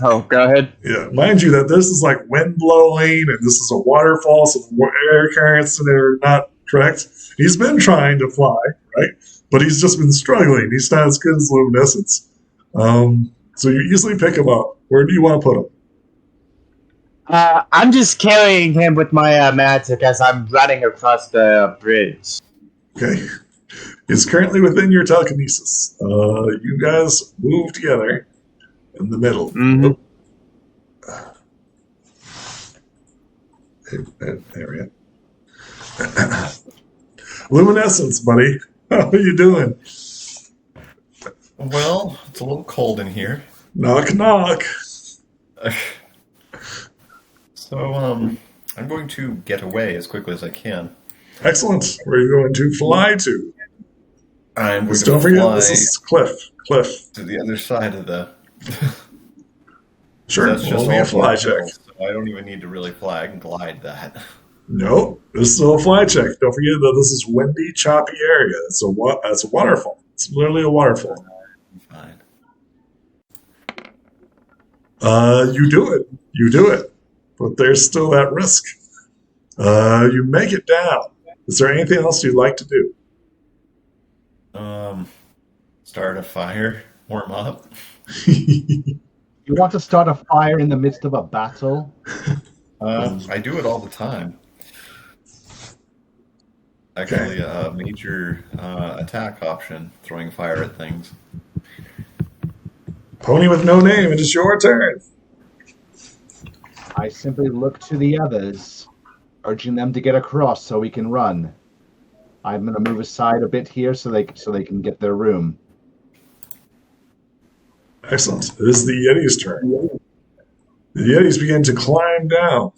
Oh, go ahead. Yeah, mind you that this is like wind blowing and this is a waterfall, so the air currents are not correct. He's been trying to fly, right? But he's just been struggling. He's not as good as luminescence. So you easily pick him up. Where do you want to put him? I'm just carrying him with my magic as I'm running across the bridge. Okay. He's currently within your telekinesis. You guys move together in the middle. Mm-hmm. There we go. Luminescence, buddy. How are you doing? Well, it's a little cold in here. Knock, knock. So, I'm going to get away as quickly as I can. Excellent. Where are you going to fly to? I'm going Just to don't forget, fly this is Cliff. to the other side of the... Sure, That's just roll me all a fly flat check. hills, so I don't even need to really fly. I can glide that. No, this is a fly check. Don't forget that this is windy, choppy area. It's a waterfall. It's literally a waterfall. Fine. You do it. You do it. But there's still that risk. You make it down. Is there anything else you'd like to do? Start a fire, warm up. You want to start a fire in the midst of a battle? I do it all the time. Actually, a major attack option, throwing fire at things. Pony with no name, it is your turn. I simply look to the others, urging them to get across so we can run. I'm going to move aside a bit here so they can get their room. Excellent. It is the Yetis' turn. The Yetis begin to climb down.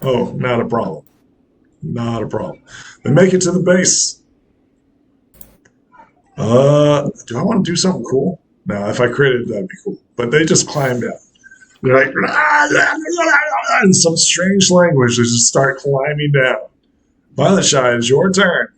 Oh, not a problem. Not a problem. They make it to the base. Do I want to do something cool? No, if I created it, that'd be cool. But they just climb down. They're like, in some strange language, they just start climbing down. Violet Shy, it's your turn.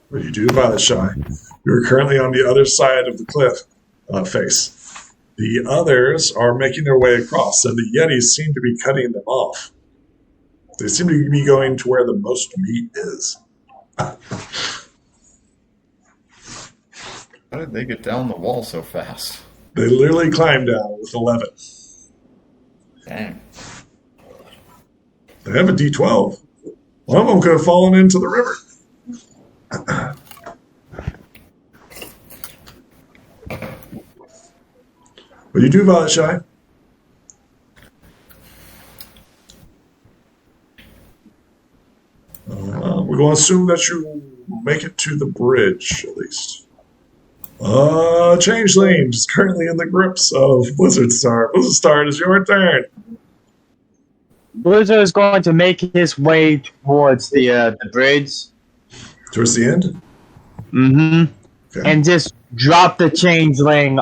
What do you do, Violet Shy? You're currently on the other side of the cliff face. The others are making their way across, and the Yetis seem to be cutting them off. They seem to be going to where the most meat is. How did they get down the wall so fast? They literally climbed down with 11. Dang. They have a D12. One of them could have fallen into the river. What do you do, Violet Shy? We're going to assume that you make it to the bridge, at least. Changeling is currently in the grips of Blizzard Star. Blizzard Star, it is your turn. Bluzzo is going to make his way towards the bridge. Towards the end? Mm-hmm. Okay. And just drop the changeling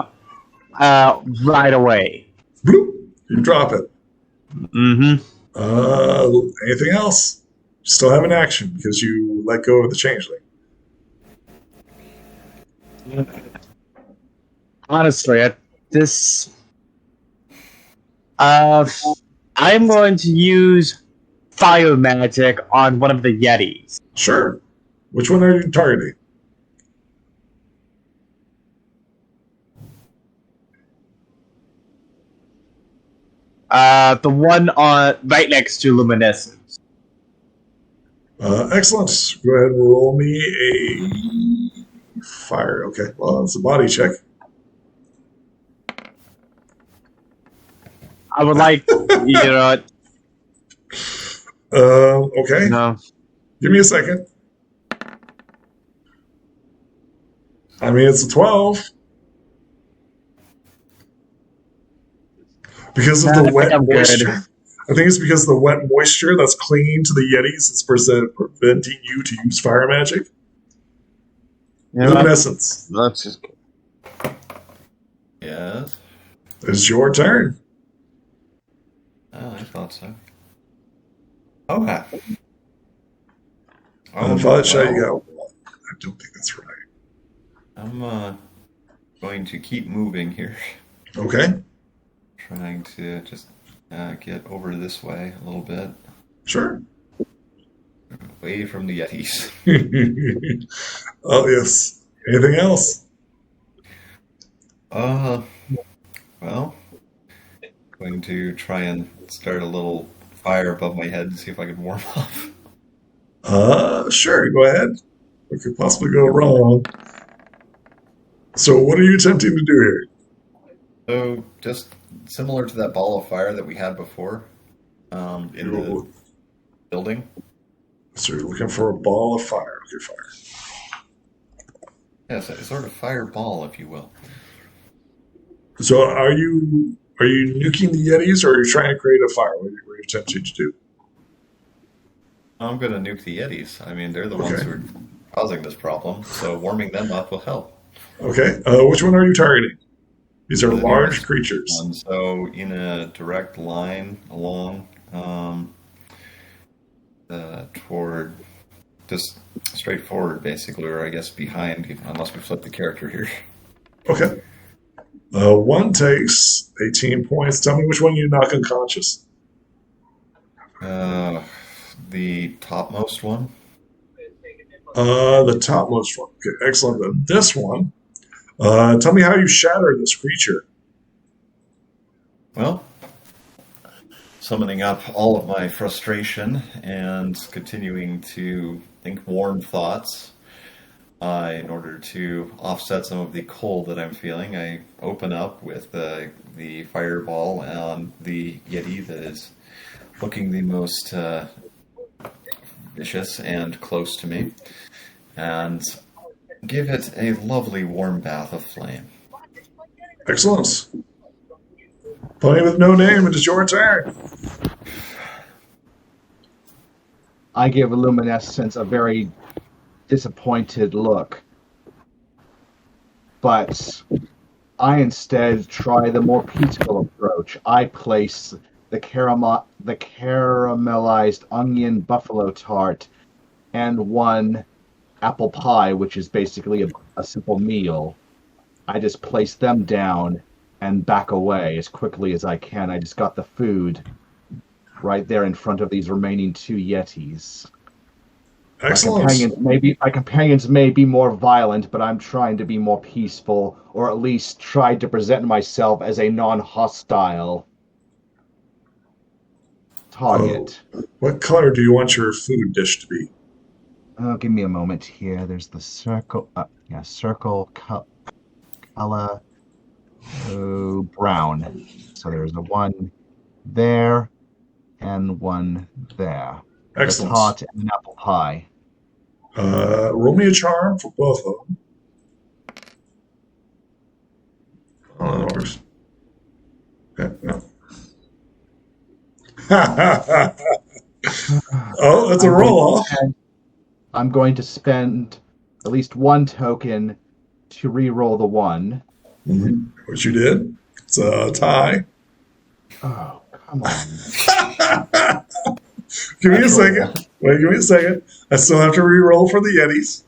right away. Bloop. You drop it. Mm-hmm. Anything else? You still have an action because you let go of the changeling. Honestly, at this, I'm going to use fire magic on one of the Yetis. Sure. Which one are you targeting? The one on right next to Luminescence. Excellent. Go ahead and roll me a fire. Okay. Well, it's a body check. I would like, Okay. no. Give me a second. I mean, it's a 12. Because of the wet moisture. I think it's because of the wet moisture that's clinging to the Yetis is preventing you to use fire magic. Luminescence. That's just good. Yes. It's your turn. Oh, I thought so. Okay. I thought shot you got one. I don't think that's right. I'm going to keep moving here. Okay. Trying to just get over this way a little bit. Sure. Away from the Yetis. Oh, yes. Anything else? Well, going to try and start a little fire above my head and see if I can warm up. Sure. Go ahead. What could possibly go wrong? So what are you attempting to do here? So, just similar to that ball of fire that we had before in the building. So you're looking for a ball of fire. Okay, fire. Yes, a sort of fireball, if you will. So are you nuking the Yetis or are you trying to create a fire? What are you attempting to do? I'm going to nuke the Yetis. I mean, they're the ones who are causing this problem, so warming them up will help. Okay. Which one are you targeting? These are large creatures. So in a direct line along toward just straight forward, basically, or I guess behind, unless we flip the character here. Okay. One takes 18 points. Tell me which one you knock unconscious. The topmost one. The topmost one. Okay, excellent. Then this one. Tell me how you shatter this creature. Well, summoning up all of my frustration and continuing to think warm thoughts in order to offset some of the cold that I'm feeling. I open up with the fireball on the Yeti that is looking the most vicious and close to me, and give it a lovely warm bath of flame. Excellent. Pony with no name, it is your turn. I give Luminescence a very disappointed look. But I instead try the more peaceful approach. I place the caramelized onion buffalo tart and one apple pie, which is basically a simple meal. I just place them down and back away as quickly as I can. I just got the food right there in front of these remaining two Yetis. Excellent. My companions may be more violent, but I'm trying to be more peaceful, or at least try to present myself as a non-hostile target. What color do you want your food dish to be? Give me a moment here. There's the circle. Circle color. Brown. So there's a one there and one there. Excellent. A tart and an apple pie. Roll me a charm for both of them. Oh, that works. Okay, no. Oh, that's a roll off. I'm going to spend at least one token to re-roll the one. Which you did. It's a tie. Oh, come on. Give me a second. Wait, give me a second. I still have to re-roll for the Yetis.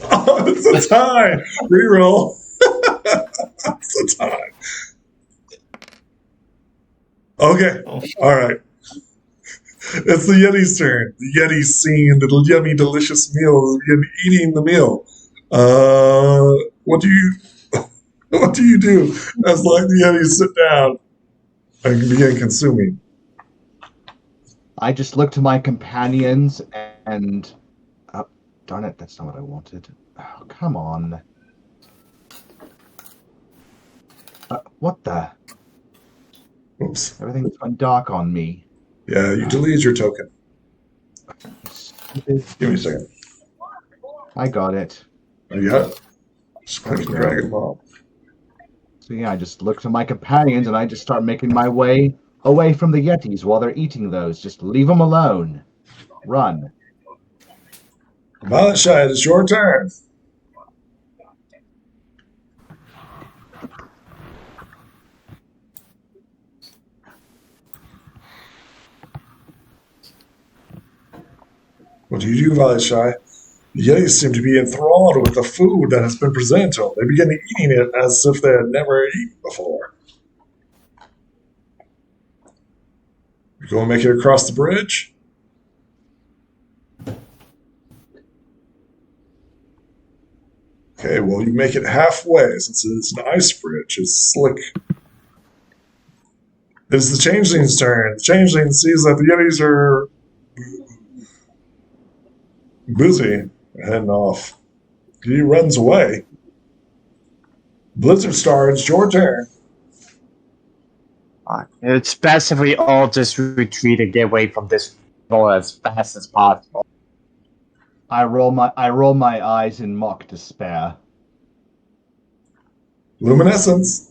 Oh, it's a tie. Re-roll. It's a tie. Okay. All right. It's the Yeti's turn. The Yeti's seeing the yummy, delicious meal, eating the meal. What do you what do you do as like the Yetis sit down and begin consuming? I just look to my companions and... Oh, darn it, that's not what I wanted. Oh, come on. What the? Oops. Everything's gone dark on me. Yeah, you delete your token. Stupid. Give me a second. I got it. Oh, you got it? Just click and drag them all. So yeah, I just look to my companions and I just start making my way away from the Yetis while they're eating those. Just leave them alone. Run. Violet Shy, it's your turn. What do you do, Violet Shy? The Yetis seem to be enthralled with the food that has been presented to them. They begin eating it as if they had never eaten before. You go and make it across the bridge? Okay, well, you make it halfway since it's an ice bridge. It's slick. It's the Changeling's turn. The Changeling sees that the Yetis are busy, heading off. He runs away. Blizzard Star, it's your turn. It's best if we all just retreat and get away from this ball as fast as possible. I roll my eyes in mock despair. Luminescence.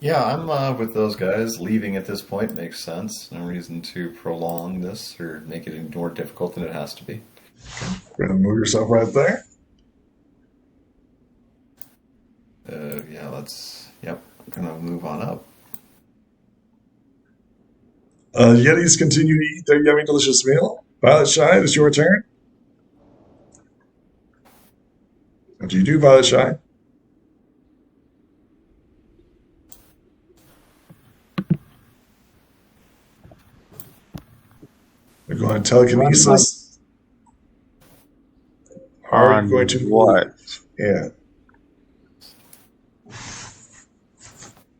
Yeah, I'm with those guys. Leaving at this point makes sense. No reason to prolong this or make it any more difficult than it has to be. Go ahead and move yourself right there. Yeah, I'm gonna move on up. Yetis continue to eat their yummy, delicious meal. Violet Shy, it's your turn. What do you do, Violet Shy? You're going to telekinesis. Are you going to what? Yeah.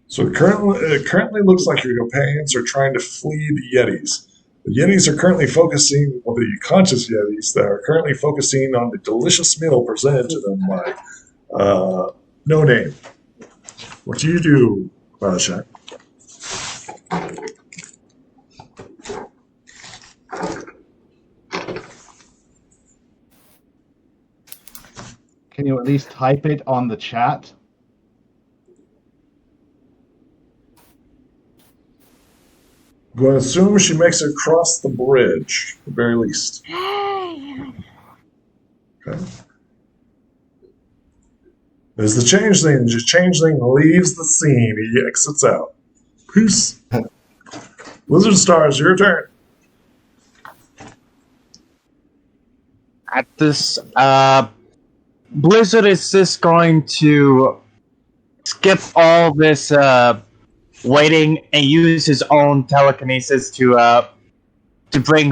So it currently looks like your companions are trying to flee the Yetis. The Yetis are currently focusing, well, the conscious Yetis that are currently focusing on the delicious meal presented to them by No Name. What do you do, Shaq? Can you at least type it on the chat? I'm going to assume she makes it across the bridge, at the very least. Okay. There's the changeling. The changeling leaves the scene. He exits out. Peace. Lizard Stars, your turn. At this, Blizzard is just going to skip all this waiting and use his own telekinesis to bring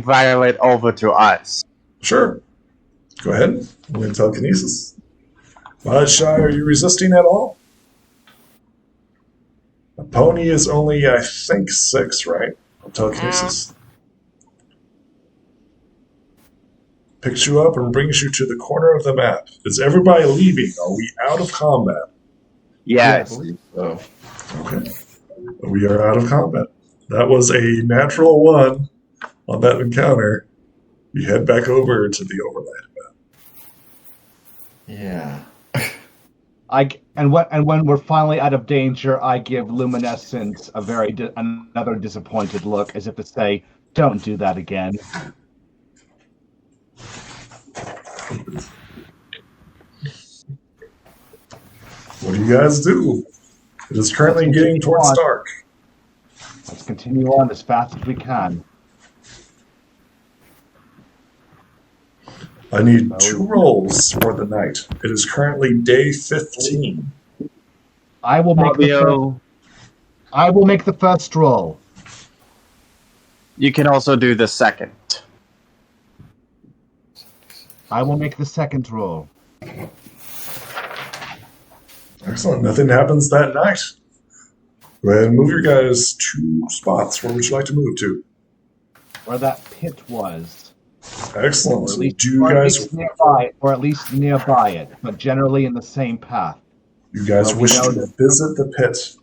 Violet over to us. Sure. Go ahead. I'm going to telekinesis. Shy, are you resisting at all? A pony is only, I think, 6, right? Telekinesis. Picks you up and brings you to the corner of the map. Is everybody leaving? Are we out of combat? Yes. I believe so. Okay. We are out of combat. That was a natural 1 on that encounter. You head back over to the overland map. Yeah. When we're finally out of danger, I give Luminescence another disappointed look, as if to say, "Don't do that again." What do you guys do? It is currently getting towards dark. Let's continue on as fast as we can. I need 2 rolls for the night. It is currently day 15. I will make the first roll. You can also do the second. I will make the second roll. Excellent. Nothing happens that night. Go ahead and move your guys 2 spots. Where would you like to move to? Where that pit was. Excellent. Or at least nearby it, but generally in the same path. You guys wish to visit the pit?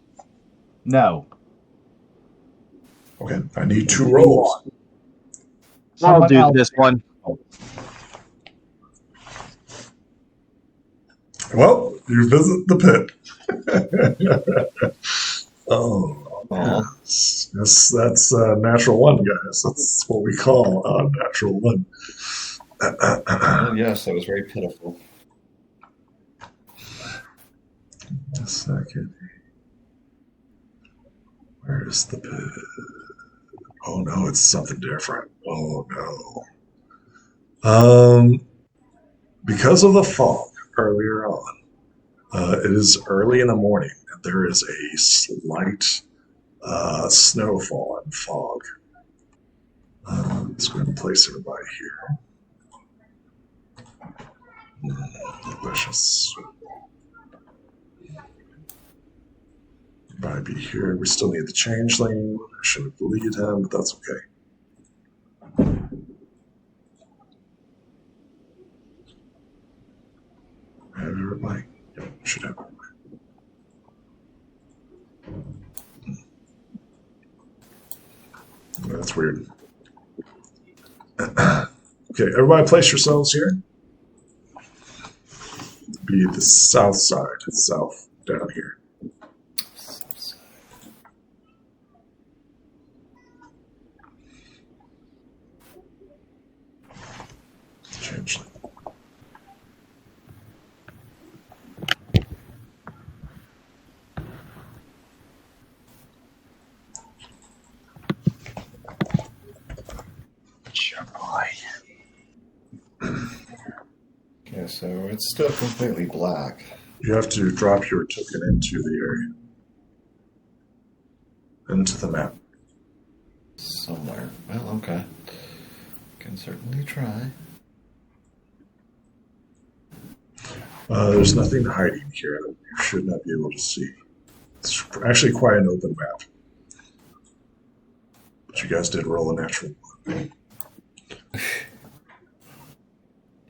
No. Okay, I need 2 rolls. I'll do this one. Well, you visit the pit. Oh, yes, that's natural 1, guys. That's what we call a natural 1. Oh, yes, that was very pitiful. A second. Where's the pit? Oh no, it's something different. Oh no. Because of the fog earlier on, it is early in the morning, and there is a slight snowfall and fog. Let's go ahead and place everybody here. Delicious. Everybody be here. We still need the changeling. I should have deleted him, but that's okay. Have everybody? Yep, should have everybody. That's weird. Okay, everybody place yourselves here. Be the south side, south, down here. Changeling. Okay, so it's still completely black. You have to drop your token into the area. Into the map. Somewhere. Well, okay. Can certainly try. There's nothing hiding here that you should not be able to see. It's actually quite an open map. But you guys did roll a natural 1.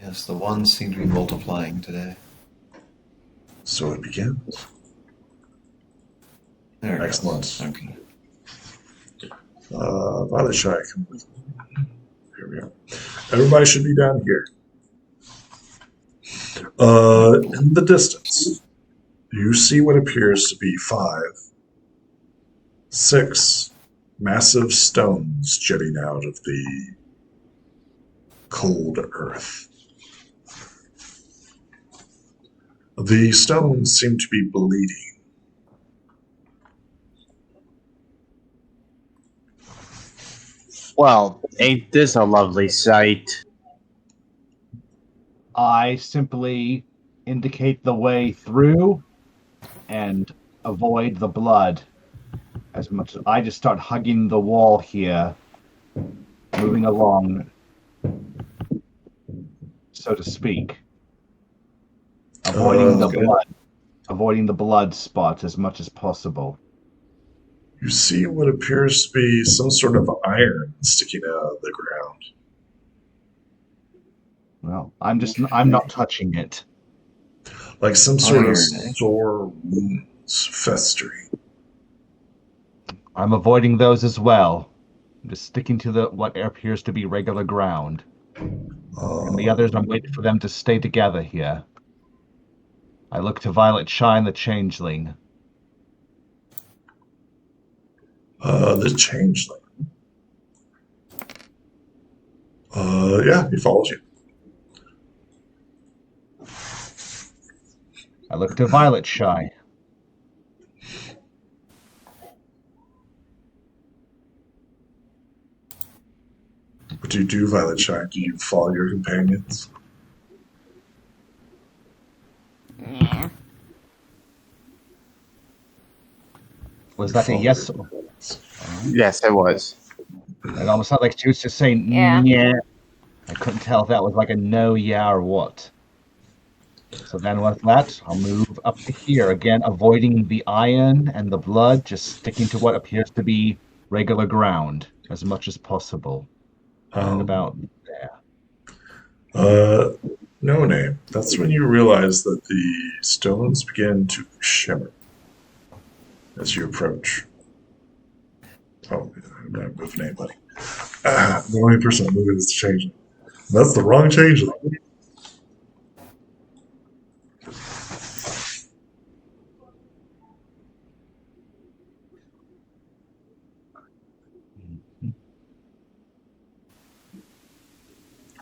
Yes, the ones seem to be multiplying today. So it begins. There it Excellent. goes. Okay. Violet Shy, come with me. Here we go. Everybody should be down here. In the distance, you see what appears to be 5, 6 massive stones jutting out of the cold earth. The stones seem to be bleeding. Well, ain't this a lovely sight? I simply indicate the way through and avoid the blood. As much as I just start hugging the wall here, moving along, so to speak. Avoiding the blood spots as much as possible. You see what appears to be some sort of iron sticking out of the ground. Well, I'm not touching it. Like some sort Iron, of eh? sore wounds festering. I'm avoiding those as well. I'm just sticking to what appears to be regular ground. And the others, I'm waiting for them to stay together here. I look to Violet Shine, the changeling. The changeling. Yeah, he follows you. I look to Violet Shy. What do you do, Violet Shine? Do you follow your companions? Yeah. Was You that a follow yes? your- Yes, it was. It almost sounded like she was just saying, Yeah. yeah. I couldn't tell if that was like a no, yeah, or what. So then with that, I'll move up to here, again, avoiding the iron and the blood, just sticking to what appears to be regular ground as much as possible. And about there. No name. That's when you realize that the stones begin to shimmer as you approach. Oh, I'm not moving anybody. The only person I'm moving is the changeling. That's the wrong changeling.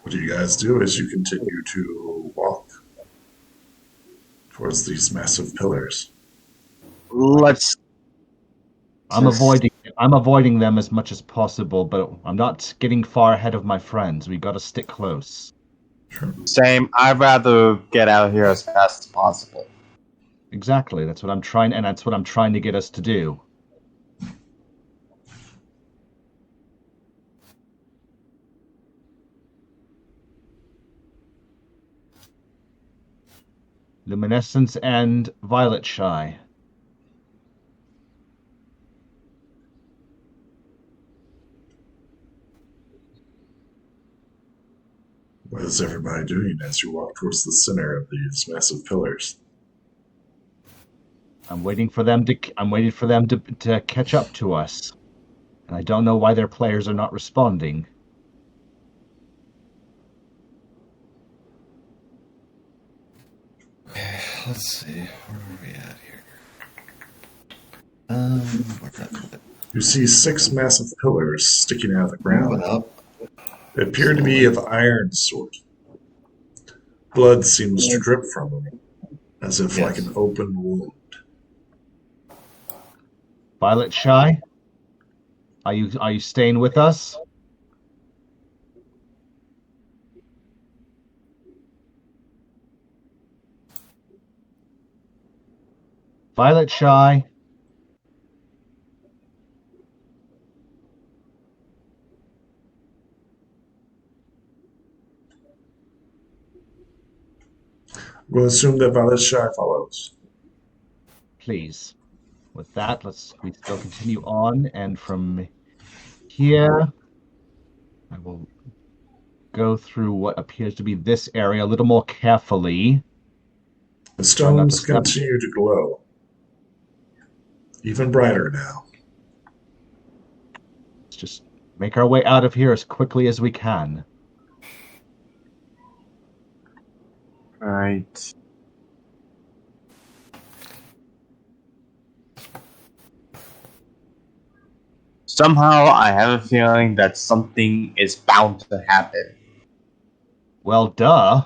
What do you guys do as you continue to walk towards these massive pillars? Let's. I'm Just- avoiding them as much as possible, but I'm not getting far ahead of my friends. We gotta stick close. Sure. Same. I'd rather get out of here as fast as possible. Exactly. That's what I'm trying, and that's what I'm trying to get us to do. Luminescence and Violet Shy. What is everybody doing as you walk towards the center of these massive pillars? I'm waiting for them to catch up to us. And I don't know why their players are not responding. Let's see. Where are we at here? Where is it? You see 6 massive pillars sticking out of the Moving ground. up. They appear to be of iron sort. Blood seems to drip from them, as if like Yes. an open wound. Violet Shy, are you staying with us? Violet Shy. We'll assume that Violet Shy follows. Please. With that, we still continue on, and from here, I will go through what appears to be this area a little more carefully. The Try not to stones step. continue to glow, even brighter now. Let's just make our way out of here as quickly as we can. Right. Somehow, I have a feeling that something is bound to happen. Well, duh.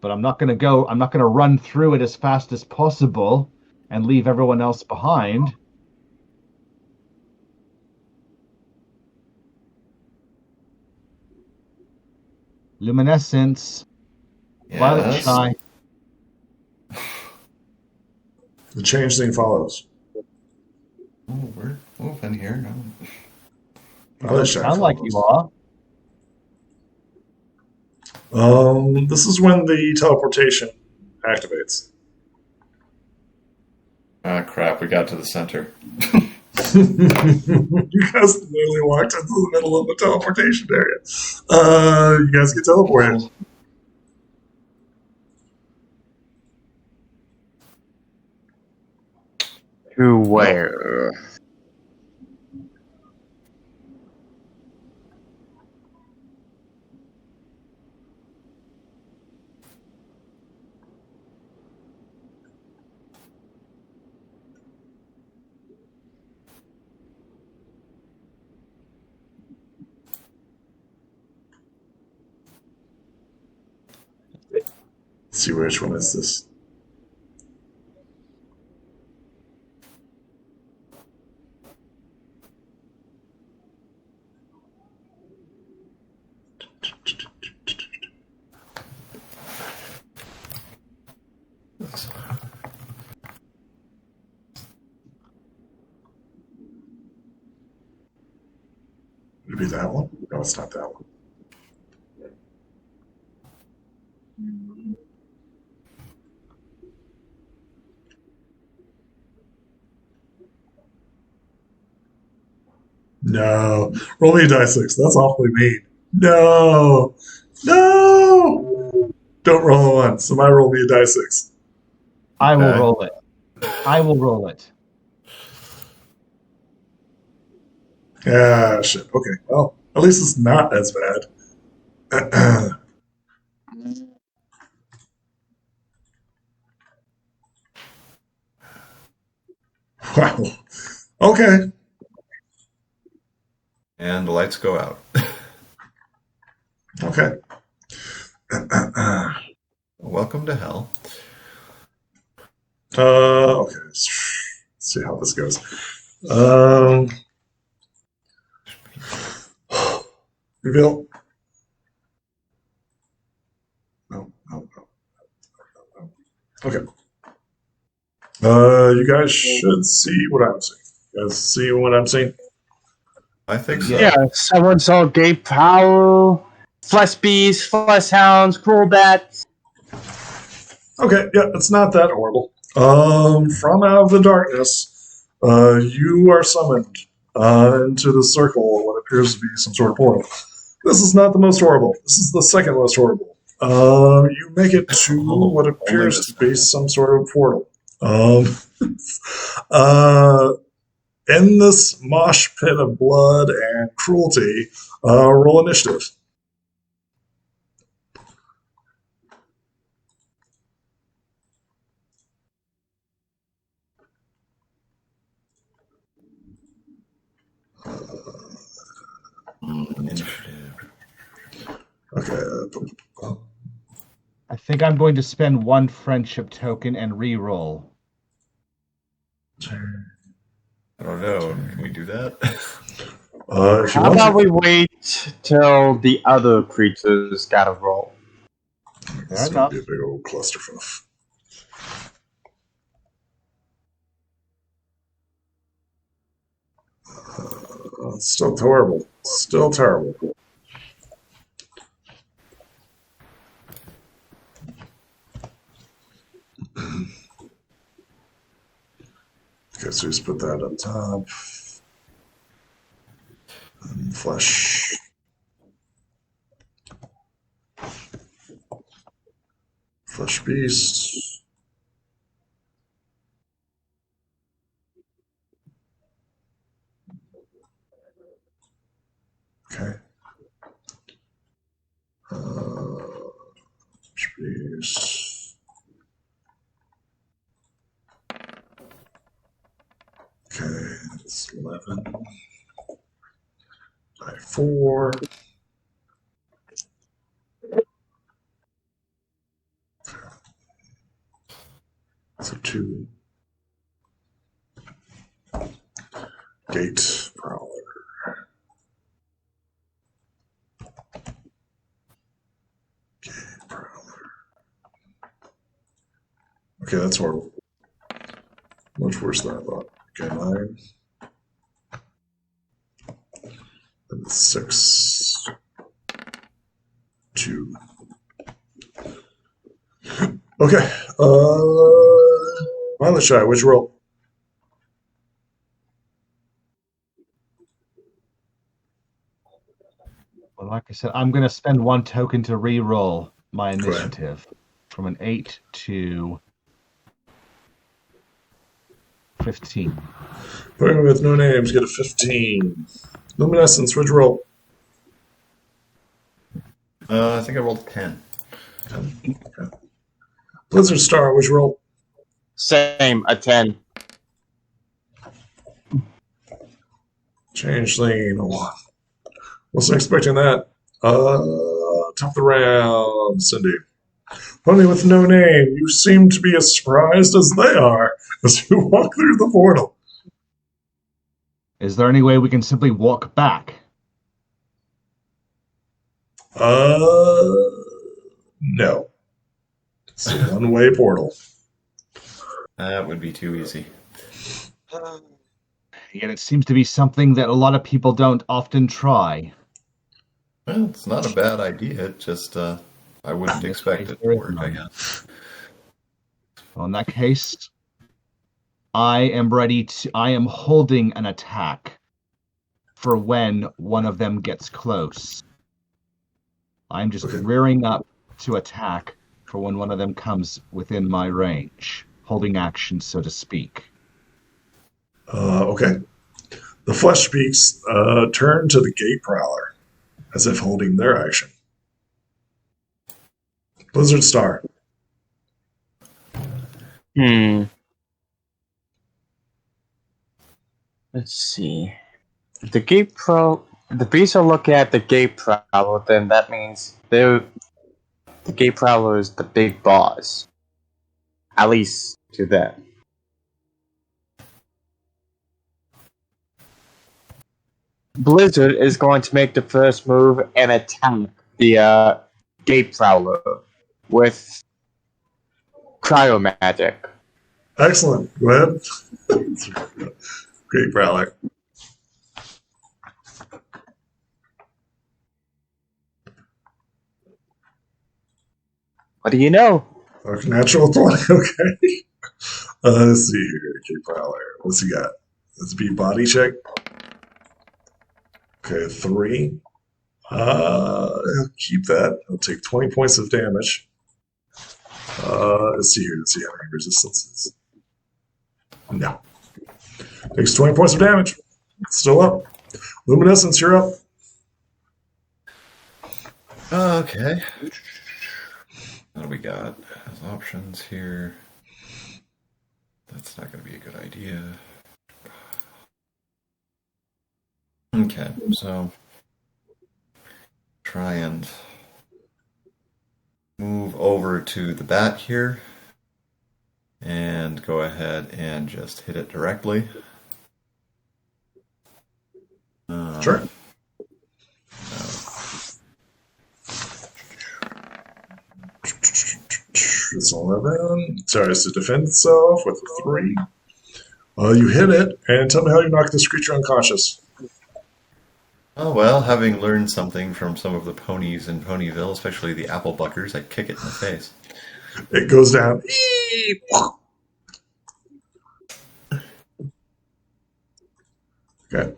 But I'm not gonna run through it as fast as possible and leave everyone else behind. Luminescence, Violet Yes. Shy. The changeling follows. Oh, we're moving here. No. Violet Shy Sound like you follows. are. This is when the teleportation activates. Ah, crap. We got to the center. You guys literally walked into the middle of the teleportation area. You guys get teleported. To where? see which one is this. Would it be that one? No, it's not that one. No. Roll me a die 6. That's awfully mean. No. No. Don't roll a 1. Somebody roll me a die 6. I will Okay. roll it. I will roll it. Ah, shit. Okay. Well, at least it's not as bad. Wow. Okay. And the lights go out. Okay. Welcome to hell. Okay. Let's see how this goes. Um, reveal. No, no, no, no. Okay. You guys should see what I'm seeing. You guys see what I'm seeing? I think so. Yeah, someone saw gay power, flesh beasts, flesh hounds, cruel bats. Okay, yeah, it's not that horrible. From out of the darkness, you are summoned into the circle of what appears to be some sort of portal. This is not the most horrible. This is the second most horrible. You make it to what appears to be some sort of portal. In this mosh pit of blood and cruelty, roll initiative. Initiative. Okay. I think I'm going to spend 1 friendship token and re-roll. I don't know. Can we do that? If you How want about to, we wait till the other creatures got a roll? this is Fair going to enough. be a big old clusterfuff. Still terrible. Still terrible. Okay, so just put that up top. And flesh. Flesh beast. Okay. Flesh beast. Okay, it's 11 by 4. So 2. Gate prowler. Gate prowler. Okay, that's horrible. Much worse than I thought. Okay, 9. And 6. 2. Okay. Violet Shy, which roll? Well, like I said, I'm going to spend 1 token to re-roll my ahead. initiative from an 8 to 15. Playing with no names, get a 15. Luminescence, which roll? I think I rolled 10. 10. Okay. Blizzard Star, which roll? Same, a 10. Changeling, a 1. Wasn't expecting that. Top of the round, Cindy. Pony with no name, you seem to be as surprised as they are as you walk through the portal. Is there any way we can simply walk back? No. It's a one-way portal. That would be too easy. Yet it seems to be something that a lot of people don't often try. Well, it's not a bad idea. Just I wouldn't expect it to work, I guess. Well, in that case, I am holding an attack for when one of them gets close. I'm just rearing up to attack for when one of them comes within my range. Holding action, so to speak. Okay. The flesh beaks turn to the gate prowler, as if holding their action. Blizzard Star. Let's see. The beasts are looking at the gate prowler, then that means the gate prowler is the big boss. At least to them. Blizzard is going to make the first move and attack the gate prowler with cryomagic. Excellent. Go ahead. Great prowler. What do you know? Natural 20. Okay. Let's see here. Great prowler. What's he got? Let's be body check. Okay, 3. I'll keep that. I'll take 20 points of damage. Let's see here. Let's see how many resistances. No. Takes 20 points of damage. Still up. Luminescence, you're up. Okay. What do we got as options here? That's not going to be a good idea. Okay, so try and move over to the bat here and go ahead and just hit it directly. Sure. It's 11. Tries to defend itself with a 3. You hit it, and tell me how you knock this creature unconscious. Oh, well, having learned something from some of the ponies in Ponyville, especially the apple buckers, I kick it in the face. It goes down. Okay.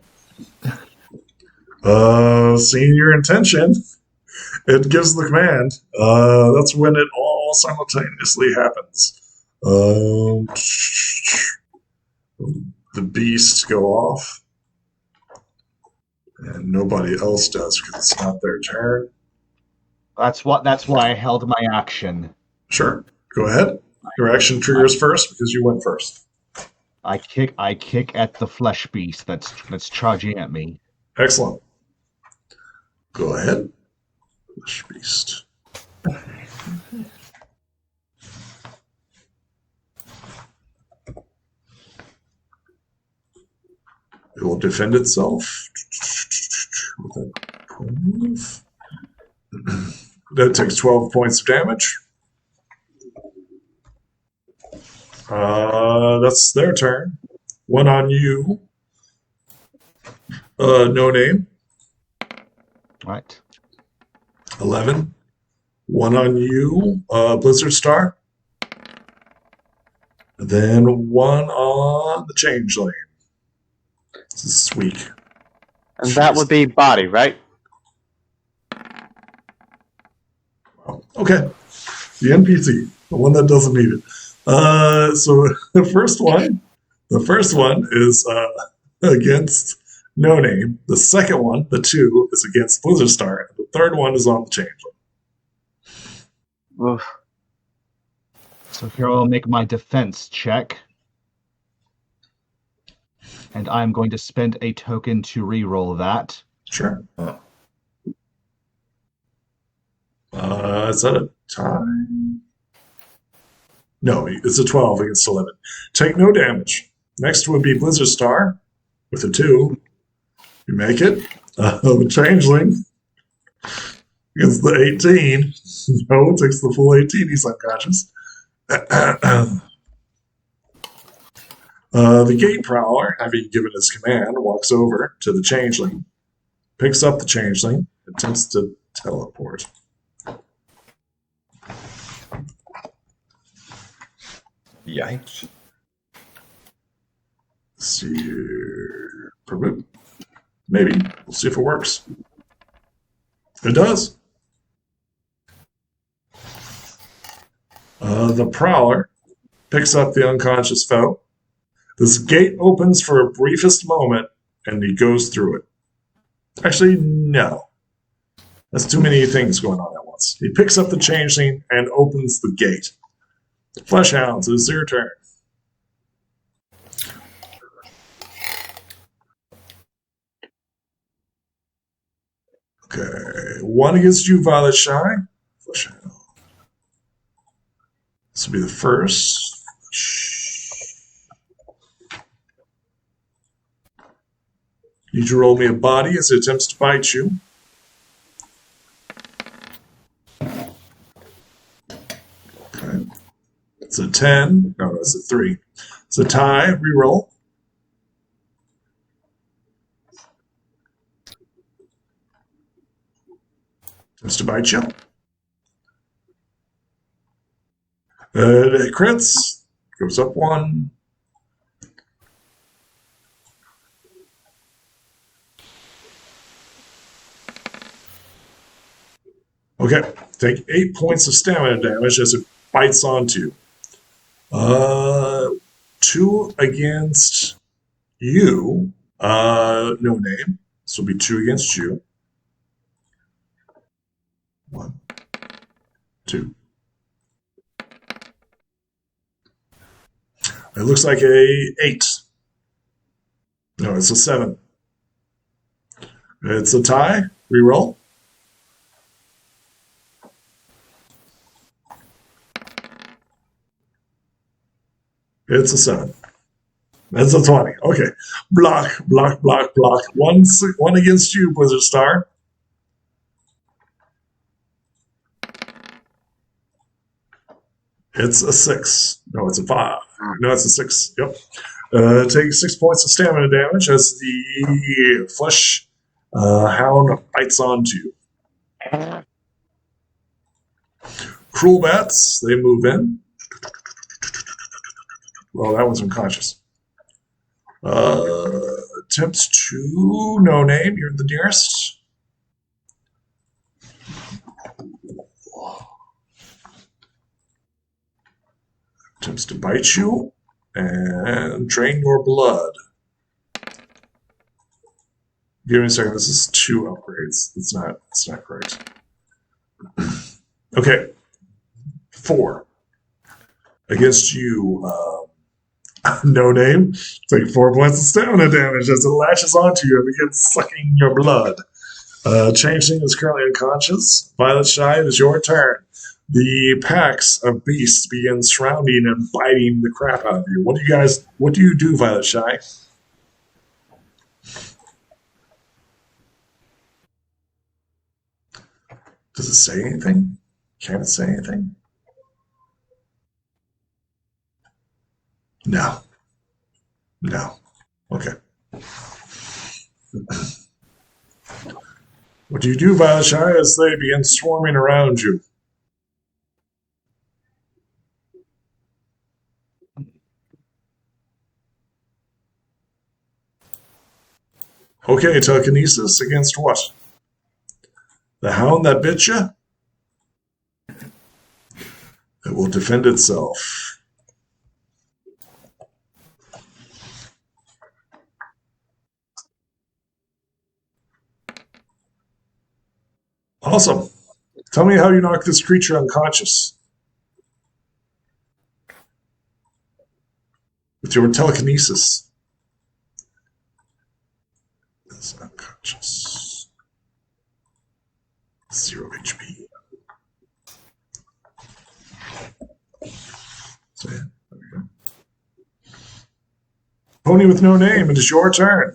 Seeing your intention, it gives the command. That's when it all simultaneously happens. The beasts go off, and nobody else does because it's not their turn. That's why I held my action. Sure, go ahead. Your action triggers first because you went first. I kick at the flesh beast that's charging at me. Excellent. Go ahead. Flesh beast. It will defend itself with a 12. That takes 12 points of damage. That's their turn. One on you. No name. Right. 11. One on you, Blizzard Star. Then one on the Changeling. This is weak. And that would be body, right? Okay. The NPC, the one that doesn't need it. So the first one is against No Name. The second one, the 2, is against Blizzard Star. The third one is on the Changeling. Oof. So here I'll make my defense check. And I'm going to spend a token to re-roll that. Sure. Is that a tie? No, it's a 12 against 11. Take no damage. Next would be Blizzard Star with a 2. You make it. The Changeling against the 18. No, takes the full 18. He's unconscious. The Gate Prowler, having given his command, walks over to the Changeling, picks up the Changeling, attempts to teleport. Yikes. Let's see here. Permit. Maybe. We'll see if it works. It does. The Prowler picks up the unconscious foe. This gate opens for a briefest moment, and he goes through it. Actually, no. That's too many things going on at once. He picks up the Changeling and opens the gate. Fleshhounds, it's your turn. Okay, 1 against you, Violet Shy. Fleshhound. This will be the first. Need you to roll me a body as it attempts to bite you. Okay. It's a 10. No, it's a 3. It's a tie. Reroll. Attempts to bite you. It crits. Goes up 1. Okay, take 8 points of stamina damage as it bites onto you. 2 against you. No name. This will be 2 against you. 1, 2. It looks like a 8. No, it's a 7. It's a tie. Reroll. It's a 7. That's a 20. Okay. Block. 1 against you, Blizzard Star. It's a 6. No, it's a 5. No, it's a 6. Yep. Take 6 points of stamina damage as the flesh hound bites onto you. Cruel bats, they move in. Well, that one's unconscious. Attempts to no name. You're the nearest. Attempts to bite you and drain your blood. Give me a second. This is 2 upgrades. It's not correct. Okay. 4 against you. No name. Take 4 points of stamina damage as it latches onto you and begins sucking your blood. Changeling is currently unconscious. Violet Shy, it is your turn. The packs of beasts begin surrounding and biting the crap out of you. What do you do, Violet Shy? Does it say anything? Can it say anything? No. Okay. What do you do, Violet Shy, as they begin swarming around you? Okay, telekinesis against what? The hound that bit you? It will defend itself. Awesome. Tell me how you knock this creature unconscious. With your telekinesis. It's unconscious. 0 HP. Say it. There we go. Pony with no name, it is your turn.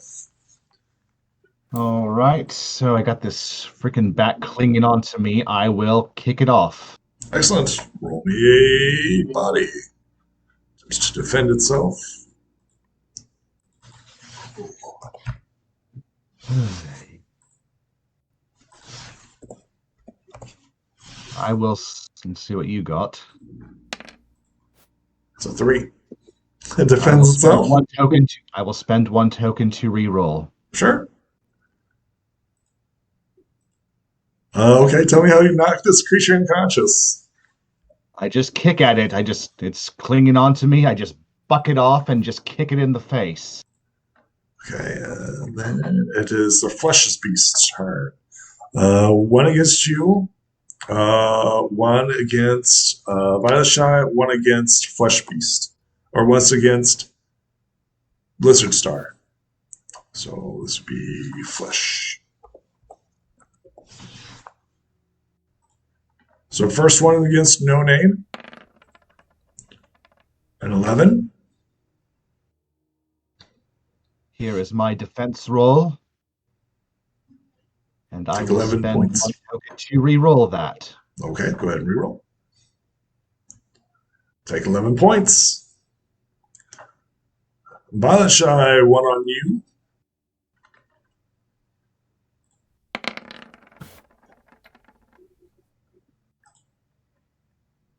All right, so I got this freaking bat clinging onto me. I will kick it off. Excellent. Roll me a body. Just to defend itself. I will see what you got. It's a 3. It defends itself. I will spend 1 token to reroll. Sure. Okay, tell me how you knock this creature unconscious. I just kick at it. It's clinging onto me. I just buck it off and just kick it in the face. Okay, then it is the Flesh Beast's turn. 1 against you, 1 against Violet Shy, 1 against Flesh Beast. Or once against Blizzard Star. So this would be Flesh. So first one against No Name. An 11. Here is my defense roll. And I Take will 11 spend points. 1 token to reroll that. Okay, go ahead and reroll. Take 11 points. Violet Shy, 1 on you.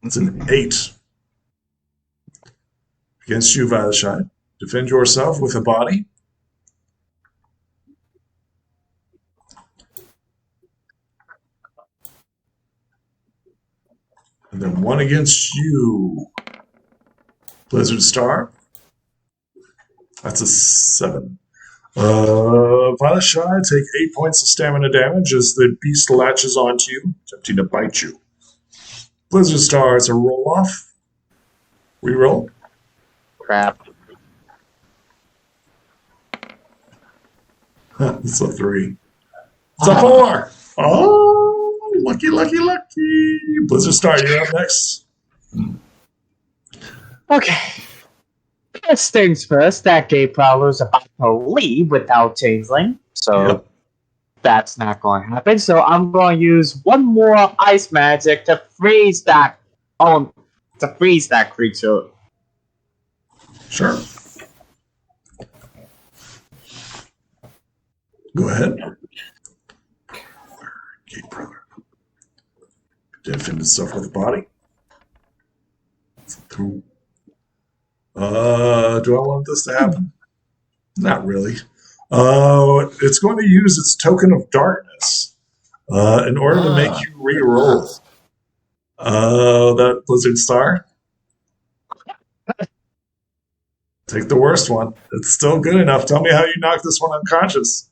It's an 8. Against you, Violet Shy. Defend yourself with a body. And then 1 against you, Blizzard Star. That's a 7. Violet Shy, take 8 points of stamina damage as the beast latches onto you, attempting to bite you. Blizzard Star, it's a roll-off. Reroll. Crap. It's a 3. It's a 4! Oh, lucky, lucky, lucky. Blizzard Star, you're up next. Okay. First things first, that gate prowler's about to leave without changeling, so Yep. that's not going to happen. So I'm going to use 1 more ice magic to freeze that. To freeze that creature. Sure. Go ahead. Gate Prowler. Defend itself with a body. Cool. Do I want this to happen? Not really. It's going to use its token of darkness in order to make you re-roll that Blizzard Star. Take the worst one. It's still good enough. Tell me how you knock this one unconscious.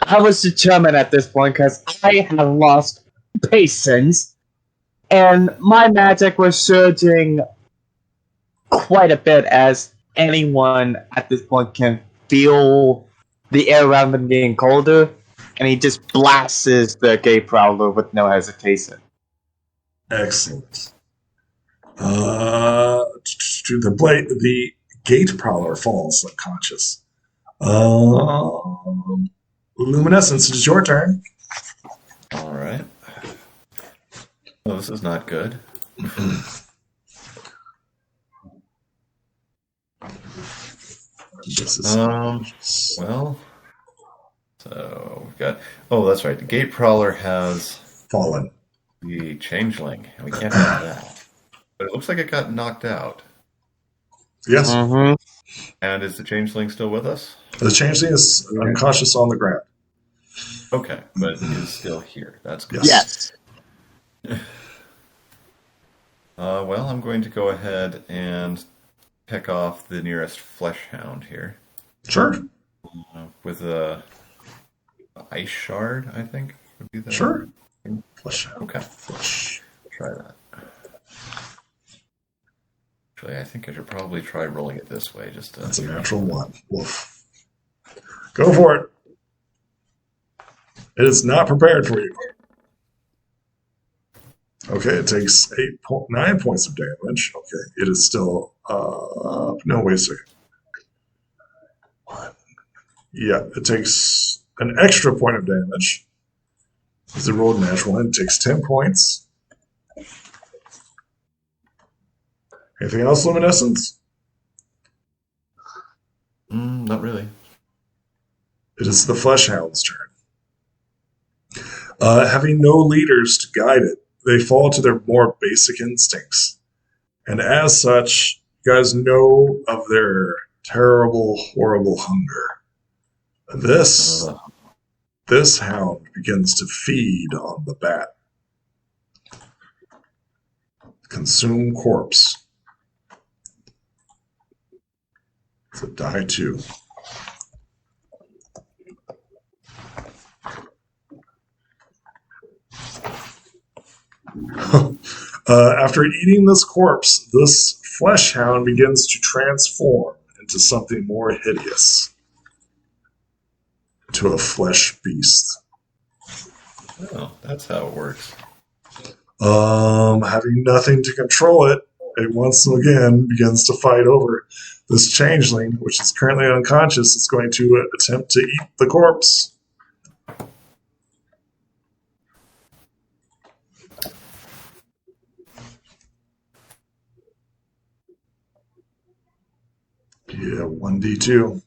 I was determined at this point because I have lost patience, and my magic was surging quite a bit as anyone at this point can feel the air around them getting colder, and he just blasts the gate prowler with no hesitation. Excellent. The gate prowler falls unconscious. Luminescence, it's your turn. All right. Oh, this is not good. This is Well, so we've got. Oh, that's right. The gate prowler has fallen. the changeling, and we can't have that. But it looks like it got knocked out. Yes. Mm-hmm. And is the changeling still with us? The changeling is unconscious on the ground. Okay, but it is still here. That's good. Yes. Well, I'm going to go ahead and pick off the nearest flesh hound here Sure. with a ice shard, I think would be the Sure. Flush out. Okay, Flush. try that. Actually, I think I should probably try rolling it this way. Just to... That's a natural 1. Woof. Go for it. It is not prepared for you. Okay, it takes 9 points of damage. Okay, it is still up. No, wait a second. Yeah, it takes an extra point of damage. As it rolled natural one, it takes 10 points. Anything else, Luminescence? Not really. It is the Fleshhound's turn. Having no leaders to guide it, they fall to their more basic instincts. And as such, you guys know of their terrible, horrible hunger. This hound begins to feed on the bat. Consume corpse. It's a die 2. After eating this corpse, this flesh hound begins to transform into something more hideous. To a flesh beast. Oh, that's how it works. Having nothing to control it, it once again begins to fight over this changeling, which is currently unconscious. It's going to attempt to eat the corpse. Yeah, 1d2.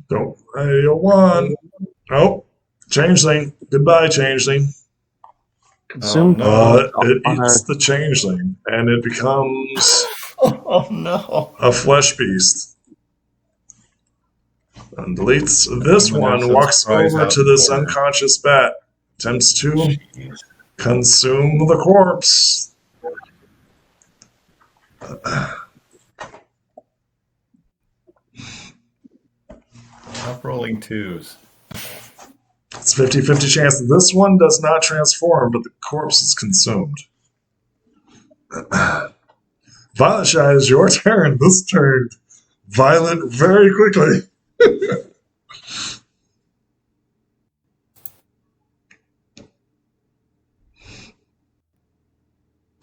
Don't. A 1. Oh, changeling. Goodbye, changeling. Consume. It eats the changeling, and it becomes Oh no! a flesh beast. And deletes this one, walks over to this unconscious bat, attempts to consume the corpse. Stop rolling 2s. It's 50-50 chance. This one does not transform, but the corpse is consumed. Violet Shy, is your turn. This turned violent very quickly.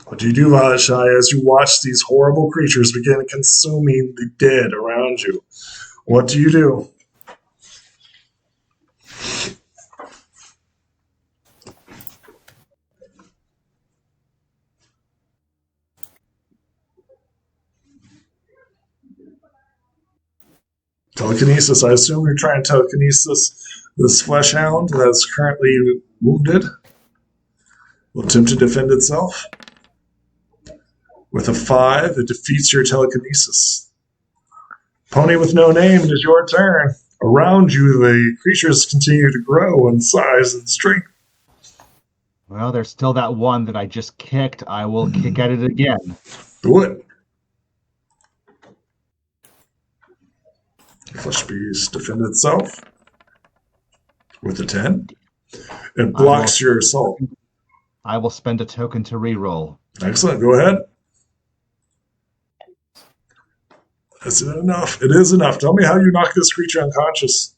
What do you do, Violet Shy, as you watch these horrible creatures begin consuming the dead around you? What do you do? Telekinesis. I assume you're trying to telekinesis this flesh hound that's currently wounded. Will attempt to defend itself. With a 5, it defeats your telekinesis. Pony with no name, it is your turn. Around you, the creatures continue to grow in size and strength. Well, there's still that one that I just kicked. I will kick at it again. Do it. Flesh beast defend itself with a 10. It blocks your assault. I will spend a token to reroll. Excellent. Go ahead. Is it enough? It is enough. Tell me how you knock this creature unconscious.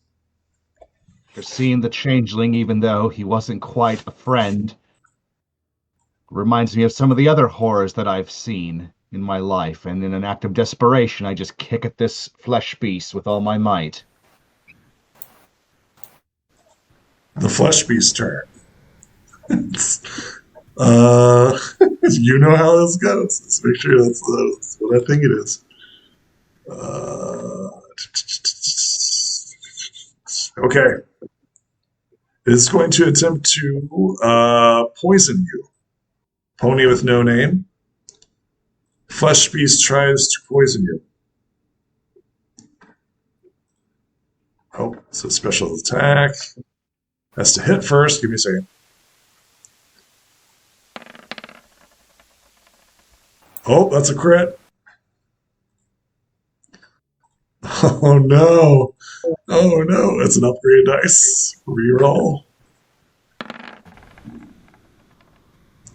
For seeing the changeling, even though he wasn't quite a friend, reminds me of some of the other horrors that I've seen in my life, and in an act of desperation, I just kick at this flesh beast with all my might. The flesh beast turn. You know how this goes. Let's make sure that's what I think it is. Okay. It's going to attempt to poison you. Pony with no name. Flesh beast tries to poison you. Oh, it's a special attack. Has to hit first. Give me a second. Oh, that's a crit. Oh no. Oh no. It's an upgrade dice. Reroll.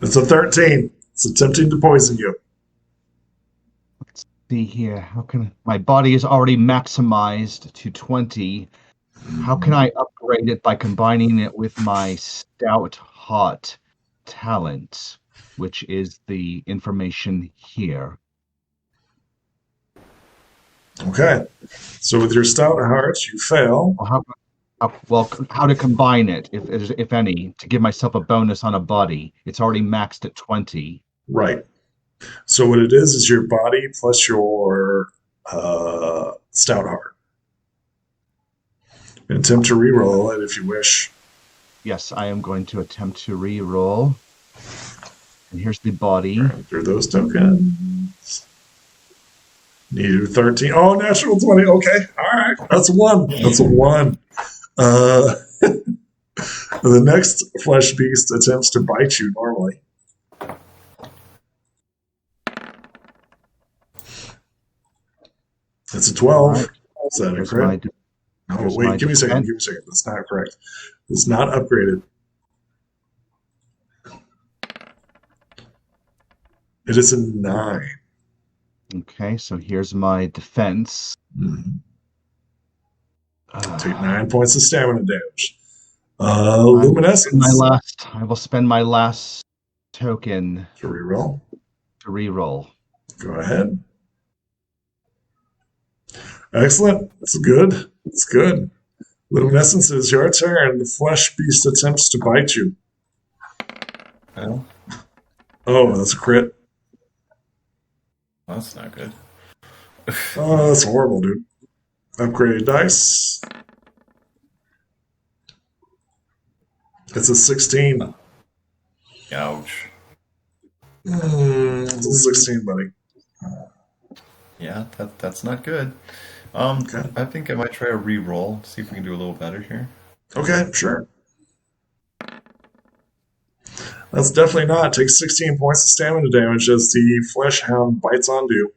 It's a 13. It's attempting to poison you. see here. How can my body is already maximized to 20? How can I upgrade it by combining it with my stout hot talent, which is the information here? Okay. So with your stout heart, you fail. How to combine it, if any, to give myself a bonus on a body? It's already maxed at 20. Right. So what it is your body plus your stout heart. Attempt to re-roll it if you wish. Yes, I am going to attempt to re-roll. And here's the body. Through those tokens. Needed 13. Oh, natural 20. Okay. All right. That's a 1. That's a 1. The next flesh beast attempts to bite you normally. It's a 12. Right. Is that a crit? Oh, wait, give me a second. That's not correct. It's not upgraded. It is a 9. Okay, so here's my defense. Mm-hmm. Take 9 points of stamina damage. Luminescence. I will spend my last token to reroll. Go ahead. Excellent. That's good. That's good. Luminescence, is your turn. The flesh beast attempts to bite you. Well. Oh, that's a crit. That's not good. Oh, that's horrible, dude. Upgraded dice. It's a 16. Ouch. It's a 16, buddy. Yeah, that's not good. Okay. I think I might try a re-roll, see if we can do a little better here. Okay, sure. That's definitely not. Take 16 points of stamina damage as the flesh hound bites onto you.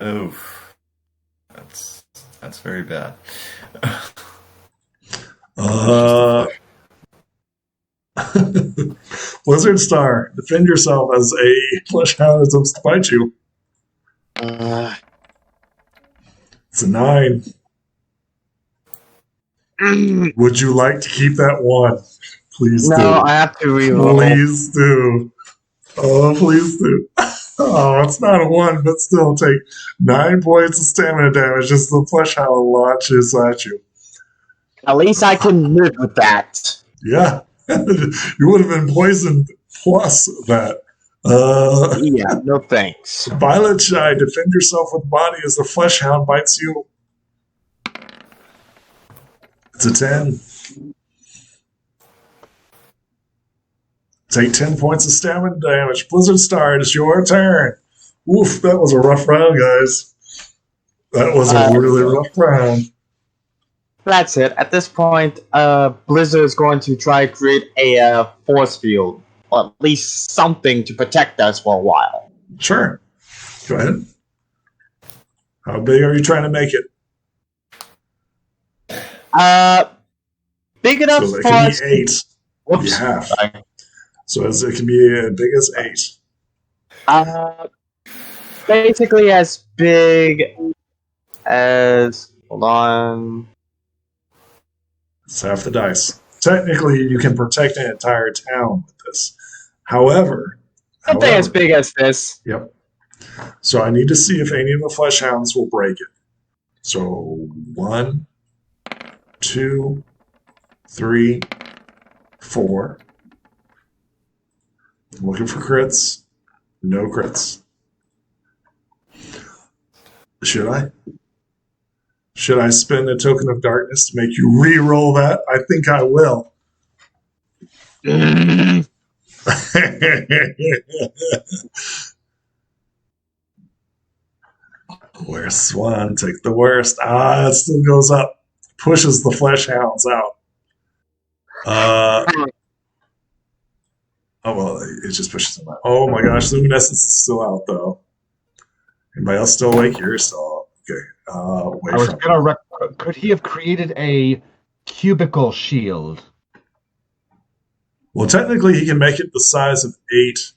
Oof. That's very bad. Blizzard Star, defend yourself as a flesh hound attempts to bite you. It's a 9. Would you like to keep that 1? Please do. No, I have to reroll. Please do. Oh, please do. Oh, it's not a 1, but still take 9 points of stamina damage as the flesh hound launches at you. At least I can live with that. Yeah. You would have been poisoned plus that. Yeah, no thanks. Violet Shy, defend yourself with body as the flesh hound bites you. It's a 10. Take 10 points of stamina damage. Blizzard Star, it's your turn. Oof, that was a rough round, guys. That was a really rough round. That's it. At this point, Blizzard is going to try to create a force field, or at least something to protect us for a while. Sure. Go ahead. How big are you trying to make it? Big enough so for us. Be 8. Whoops. You have. So it can be as big as 8. Basically as big as. Hold on. It's half the dice. Technically, you can protect an entire town with this. However, Something as big as this. Yep. So I need to see if any of the flesh hounds will break it. So 1, 2, 3, 4. I'm looking for crits. No crits. Should I? Should I spend a token of darkness to make you re-roll that? I think I will. Worst one. Take the worst. It still goes up. Pushes the flesh hounds out. Oh, well, it just pushes them out. Oh my gosh, Luminescence is still out, though. Anybody else still awake? You're still okay. Could he have created a cubicle shield? Well, technically, he can make it the size of 8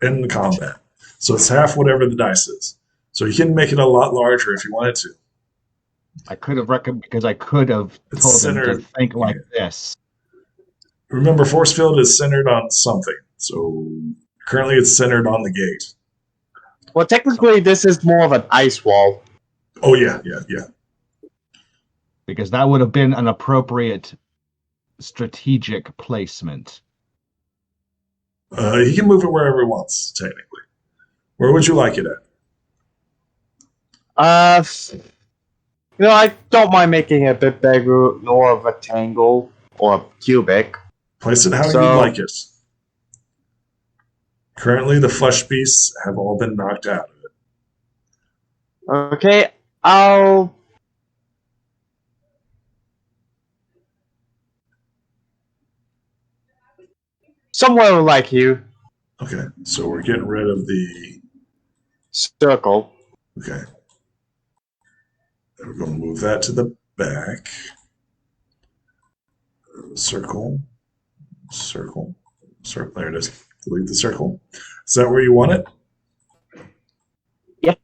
in the combat. So it's half whatever the dice is. So you can make it a lot larger if you wanted to. I could have recommended because I could have It's told him to centered. think like Yeah. this. Remember, force field is centered on something. So currently it's centered on the gate. Well, technically, this is more of an ice wall. Oh, yeah. Because that would have been an appropriate strategic placement. He can move it wherever he wants, technically. Where would you like it at? I don't mind making it a bit bigger, more of a tangle or cubic. Place it how So- you'd like it. Currently, the flesh beasts have all been knocked out of it. Okay, I'll. Somewhere like you, Okay, so we're getting rid of the... circle. Okay. We're going to move that to the back. Circle. There it is. Delete the circle. Is that where you want it? Yep.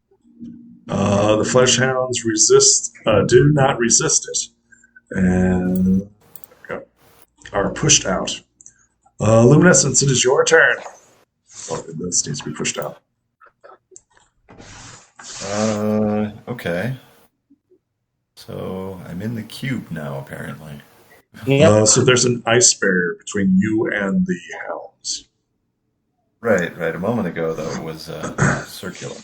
The flesh hounds do not resist it. And are pushed out. Luminescence, it is your turn. Oh, this needs to be pushed out. Okay. So I'm in the cube now, apparently. Yep. So there's an ice barrier between you and the hounds. Right. A moment ago, though, it was circular.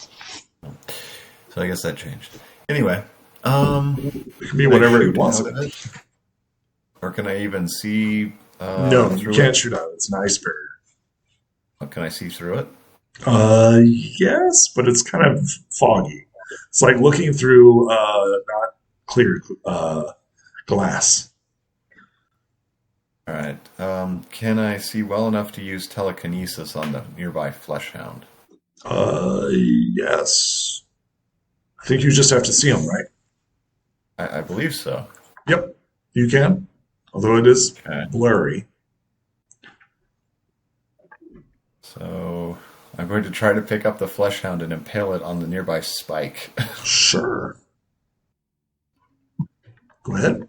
So I guess that changed. Anyway, It can be whatever he wants. Or can I even see? No, you through can't it? shoot out. It's an ice barrier. Can I see through it? Yes, but it's kind of foggy. It's like looking through not clear glass. All right. Can I see well enough to use telekinesis on the nearby flesh hound? Yes. I think you just have to see them, right? I believe so. Yep, you can. Although it is Okay. blurry. So I'm going to try to pick up the flesh hound and impale it on the nearby spike. Sure. Go ahead.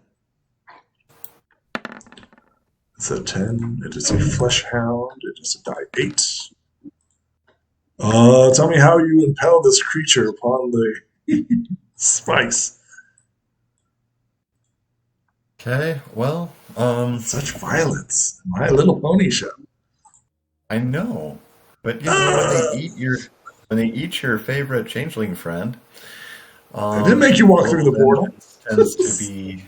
It's a 10. It is a flesh hound. It is a die 8. Tell me how you impel this creature upon the spikes. Okay. Well, Such violence. My Little Pony show. I know, but you know when they eat your favorite changeling friend, It didn't make you walk through the portal. Tends to be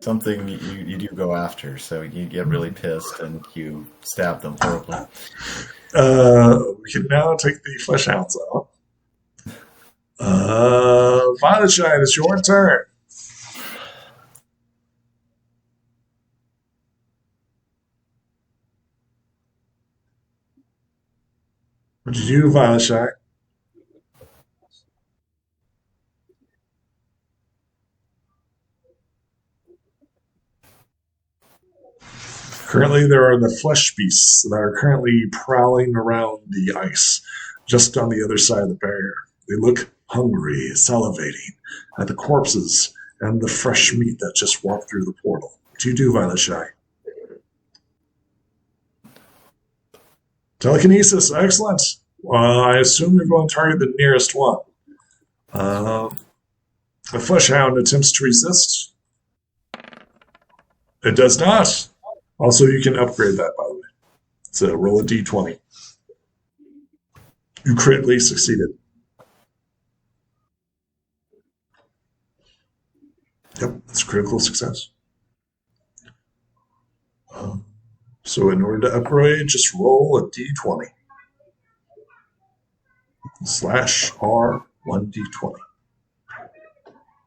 something you do go after, so you get really pissed and you stab them horribly. We can now take the flesh hounds out. Violet Shine, it's your turn. What did you do, Violet Shine? Currently, there are the flesh beasts that are currently prowling around the ice, just on the other side of the barrier. They look hungry, salivating at the corpses and the fresh meat that just walked through the portal. What do you do, Violet Shy? Telekinesis, excellent. I assume you're going to target the nearest one. The flesh hound attempts to resist. It does not. Also, you can upgrade that, by the way. So roll a d20. You critically succeeded. Yep, it's critical success. So in order to upgrade, just roll a d20. /R 1d20.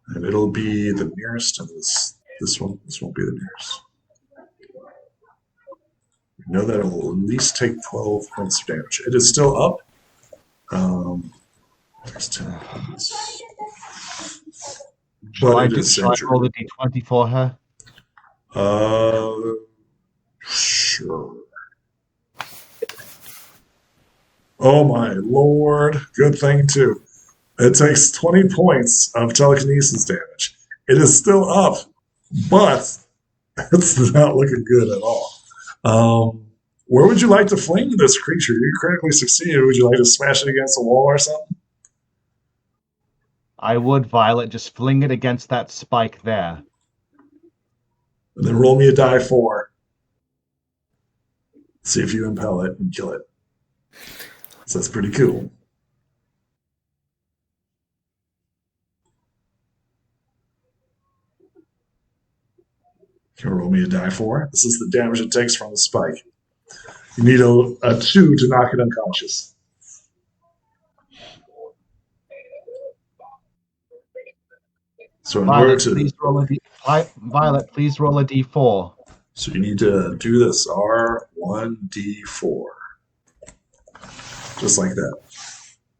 And it'll be the nearest, and this won't be the nearest. We know that it'll at least take 12 points of damage. It is still up. There's 10 points. Shall I is injured. roll the d20 for her? Sure. Oh my lord. Good thing, too. It takes 20 points of telekinesis damage. It is still up, but it's not looking good at all. Where would you like to fling this creature? You critically succeeded. Would you like to smash it against a wall or something? I would, Violet, just fling it against that spike there. And then roll me a die 4. See if you impel it and kill it. So that's pretty cool. Can you roll me a die 4? This is the damage it takes from the spike. You need a 2 to knock it unconscious. So in order Violet, to, Violet, please roll a d4. so you need to do this R1D4, just like that.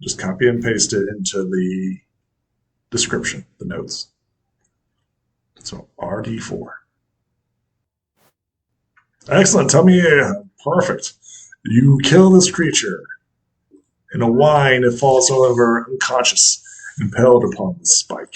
Just copy and paste it into the description, the notes. So RD4. Excellent. Tell me, perfect. You kill this creature. In a whine, it falls over unconscious, impaled upon the spike.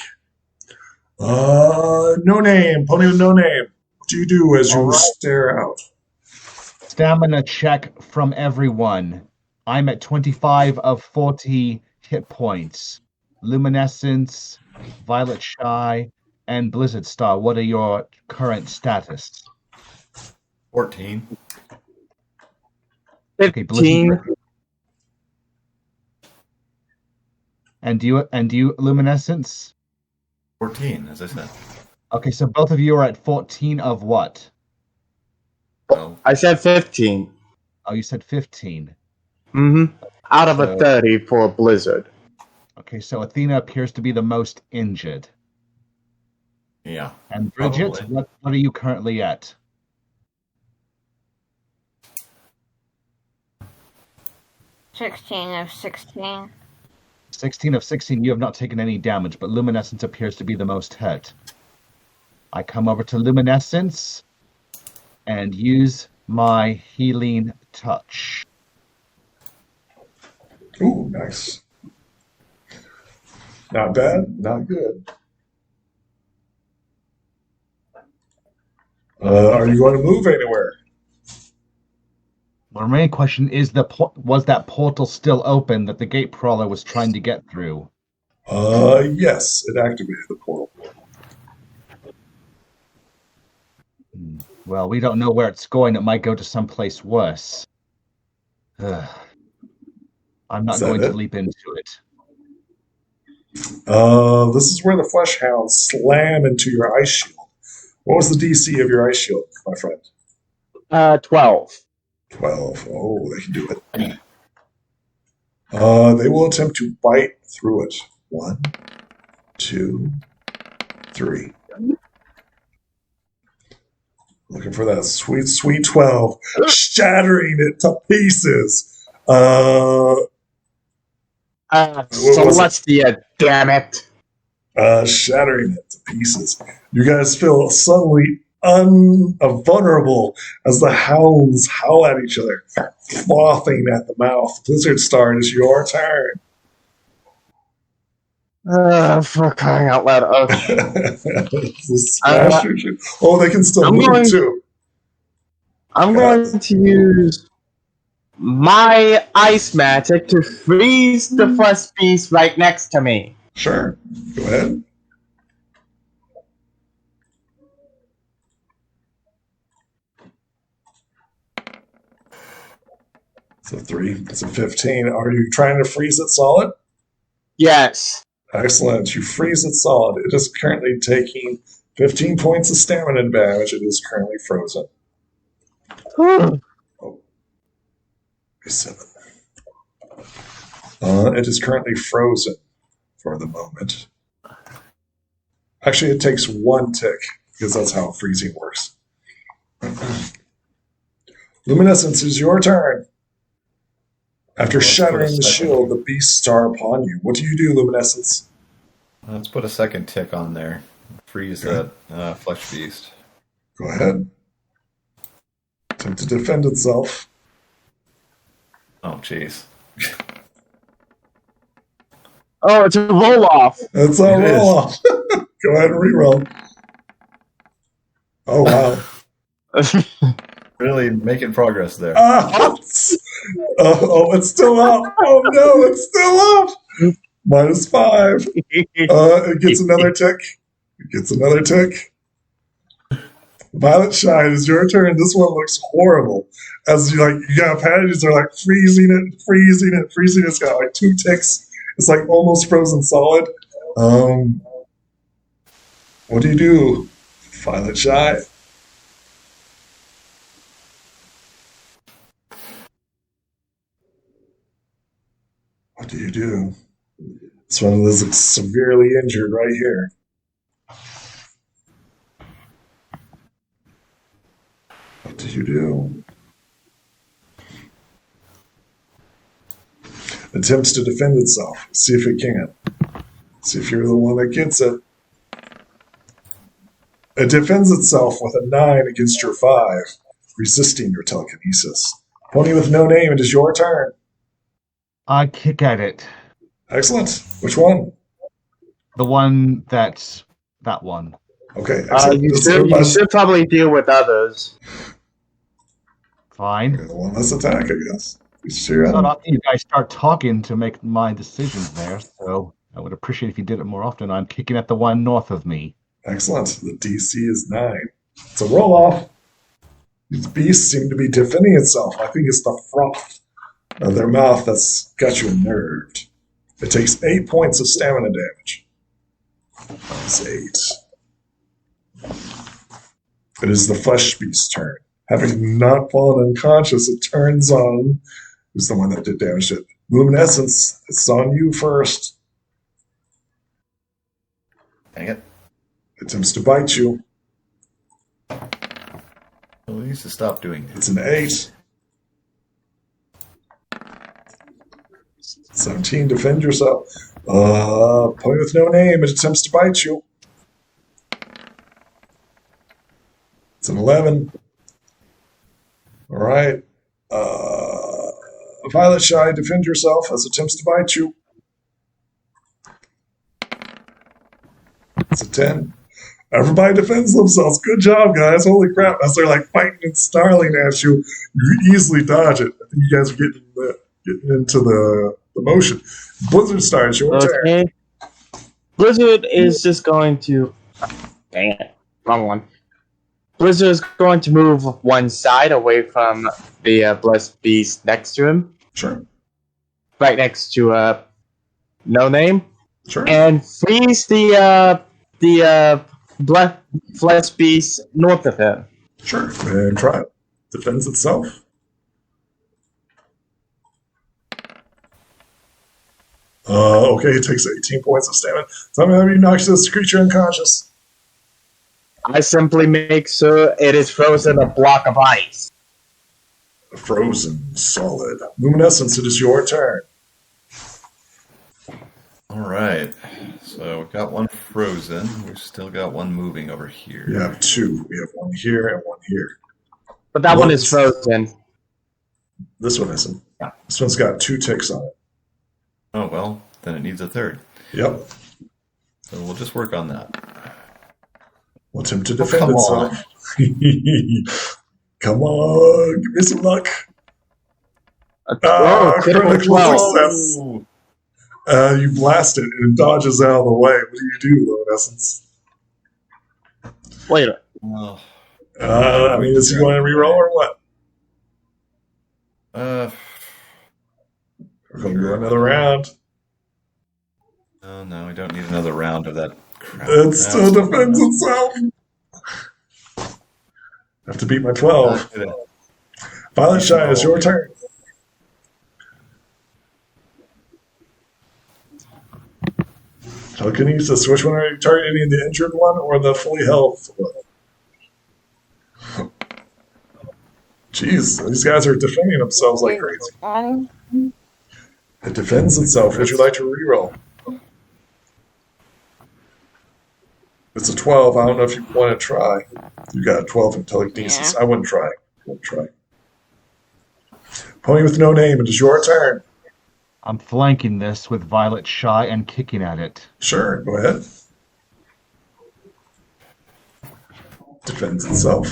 No name. Pony with no name. What do you do as you stare out? Stamina check from everyone. I'm at 25 of 40 hit points. Luminescence, Violet Shy, and Blizzard Star, what are your current status? 14. Okay, 15. And you, Luminescence? 14, as I said. Okay, so both of you are at 14 of what? So, I said 15. Oh, you said 15. Out of a So- 30 for Blizzard. Okay, so Athena appears to be the most injured. yeah. And Bridget, Probably. what are you currently at? 16 of 16. 16 of 16, you have not taken any damage, but Luminescence appears to be the most hurt. I come over to Luminescence and use my healing touch. Ooh, nice. Not bad, not good. Are you going to move anywhere? The remaining question is, was that portal still open that the gate crawler was trying to get through? Yes, it activated the portal. Well, we don't know where it's going. It might go to someplace worse. Ugh. I'm not Is that going to it? leap into it. This is where the flesh hounds slam into your ice shield. What was the DC of your ice shield, my friend? 12. 12. Oh, they can do it. They will attempt to bite through it. 1, 2, 3. Looking for that sweet, sweet 12. Shattering it to pieces. So was it? what's the damn it? Shattering it to pieces. You guys feel suddenly vulnerable as the hounds howl at each other, frothing at the mouth. Blizzard Star, it is your turn. For crying out loud. Okay. Oh, they can still move too. I'm going to use my ice magic to freeze the first beast right next to me. Sure. Go ahead. So 3. It's a 15. Are you trying to freeze it solid? Yes. Excellent. You freeze it solid. It is currently taking 15 points of stamina damage. It is currently frozen. Oh, 7. It is currently frozen for the moment. Actually, it takes 1 tick because that's how freezing works. Luminescence, is your turn. After shattering the shield, the beasts are upon you. What do you do, Luminescence? Let's put a second tick on there. Freeze that flesh beast. Go ahead. Attempt to defend itself. Oh, jeez. Oh, it's a roll off. It's a It is. roll off. Go ahead and reroll. Oh, wow. Really making progress there. It's still up. Oh, no, it's still up. -5. It gets another tick. It gets another tick. Violet Shine, it's your turn. This one looks horrible. As you got patties are like freezing it. It's got like 2 ticks. It's like almost frozen solid. What do? Violet Shine. What do? This one looks severely injured right here. What do? Attempts to defend itself. See if it can. See if you're the one that gets it. It defends itself with a 9 against your 5, resisting your telekinesis. Pony with no name, it is your turn. I kick at it. Excellent. Which one? The one that one. Okay, excellent. You should probably deal with others. Fine. Okay, the one less attack, I guess. It's not often you guys start talking to make my decisions there, so I would appreciate if you did it more often. I'm kicking at the one north of me. Excellent. The DC is 9. It's a roll-off. These beasts seem to be defending itself. I think it's the froth of their mouth that's got you unnerved. It takes 8 points of stamina damage. That's 8. It is the flesh beast's turn. Having not fallen unconscious, it turns on who's the one that did damage to it. Luminescence, it's on you first. Dang it. It attempts to bite you. Well, it needs to stop doing it. It's an 8. 17, defend yourself. Pony with no name, it attempts to bite you. It's an 11. All right. Violet Shy, defend yourself as it attempts to bite you. It's a 10. Everybody defends themselves. Good job, guys. Holy crap. As they're like fighting and snarling at you, you easily dodge it. I think you guys are getting into the motion. Blizzard starts. Your turn. Blizzard is just going to... Dang it. Wrong one. Blizzard is going to move one side away from the blessed beast next to him. Sure. Right next to No Name. Sure. And freeze the blessed beast north of him. Sure. And try it. Defends itself. Okay, it takes 18 points of stamina. Somehow you knock this creature unconscious. I simply make sure it is frozen a block of ice. Frozen solid. Luminescence, it is your turn. All right. So we've got one frozen. We've still got one moving over here. You have 2. We have one here and one here. But that one is frozen. This one isn't. This one's got 2 ticks on it. Oh, well, then it needs a third. Yep. So we'll just work on that. We'll attempt to defend come itself. Come on, give me some luck. Critical success. You blast it and it dodges out of the way. What do you do, Luminescence? Wait. I mean, does he want to reroll or what? We're going to do another round. Oh, no, we don't need another round of that crap. It still defends itself. I have to beat my 12. Violet Shy, it's your turn. Telekinesis, which one are you targeting? The injured one or the fully health one? Jeez, these guys are defending themselves like crazy. It defends itself. Would you like to reroll? It's a 12. I don't know if you want to try. You got a 12 in telekinesis. Yeah. I wouldn't try. Pony with no name. It is your turn. I'm flanking this with Violet Shy and kicking at it. Sure, go ahead. Defends itself.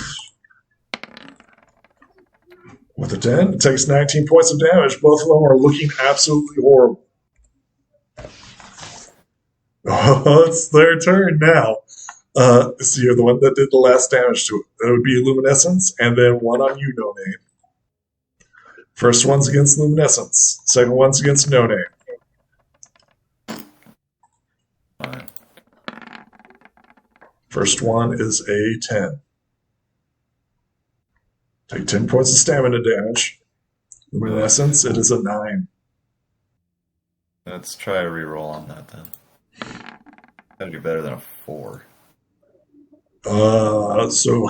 With a 10, it takes 19 points of damage. Both of them are looking absolutely horrible. Oh, it's their turn now. So you're the one that did the last damage to it. That would be Luminescence, and then one on you, No Name. First one's against Luminescence. Second one's against No Name. Alright. First one is a 10. Take 10 points of stamina damage. Luminescence, it is a 9. Let's try a reroll on that then. Gotta do better than a 4. So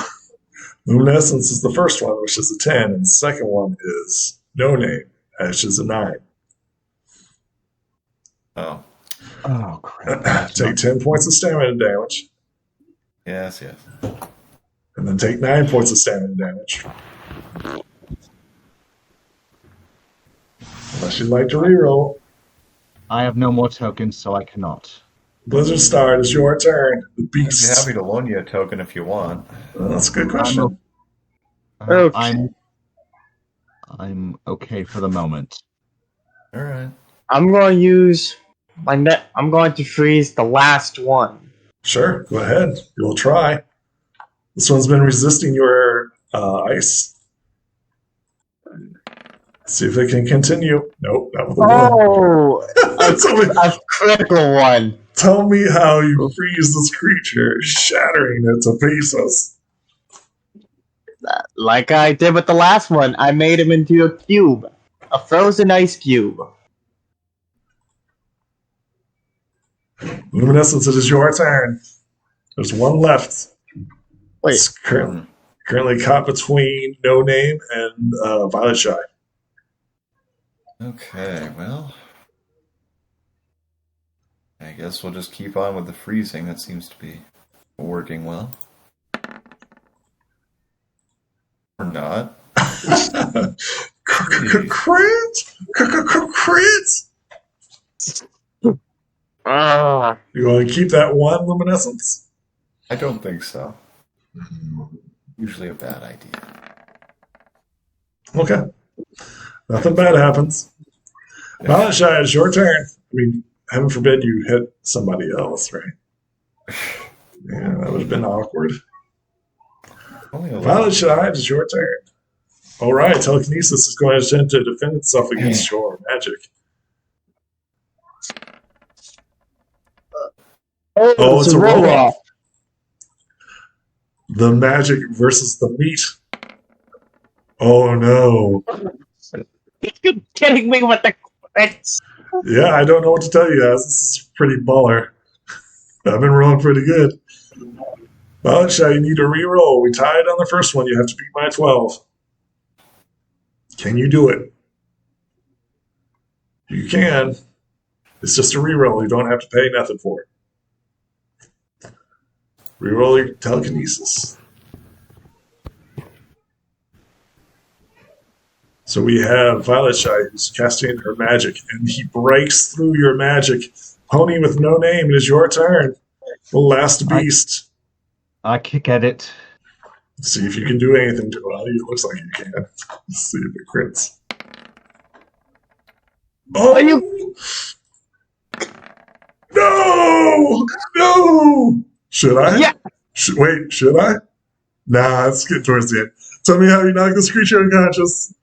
Luminescence is the first one, which is a 10, and the second one is No Name, which is a 9. Oh. Oh, crap. Take 10 points of stamina damage, Yes. and then take 9 points of stamina damage. Unless you'd like to reroll. I have no more tokens, so I cannot. Blizzard Star, it is your turn. The I'd be beast. happy to loan you a token if you want. That's a good question. Okay. I'm okay for the moment. Alright. I'm going to use my net. I'm going to freeze the last one. Sure, go ahead. You'll try. This one's been resisting your ice. See if it can continue. Nope, not with a 1. Oh, Tell a critical one. Tell me how you freeze this creature, shattering it to pieces. Like I did with the last one, I made him into a cube. A frozen ice cube. Luminescence, it is your turn. There's one left. Wait. It's currently caught between No Name and Violet Shy. Okay, well. I guess we'll just keep on with the freezing. That seems to be working well. Or not. Crit! Crit! You want to keep that one, Luminescence? I don't think so. Usually a bad idea. Okay. Nothing bad happens. Violet Shy, it's your turn. I mean, heaven forbid you hit somebody else, right? Yeah, that would have been awkward. Only a Violet Shy, it's your turn. All right, telekinesis is going to attempt to defend itself against your magic. Oh, it's a roll-off. The magic versus the meat. Oh, no. You're kidding me with the crits. Yeah, I don't know what to tell you guys. This is pretty baller. I've been rolling pretty good. Violet Shy, you need a reroll. We tied on the first one. You have to beat my 12. Can you do it? You can. It's just a reroll. You don't have to pay nothing for it. Reroll your telekinesis. So we have Violet Shy who's casting her magic, and he breaks through your magic. Pony with No Name, it is your turn. The last beast. I kick at it. See if you can do anything to it. Well, it looks like you can. Let's see if it crits. Oh! Are you? No! No! Should I? Yeah. Wait, should I? Nah, let's get towards the end. Tell me how you knock this creature unconscious.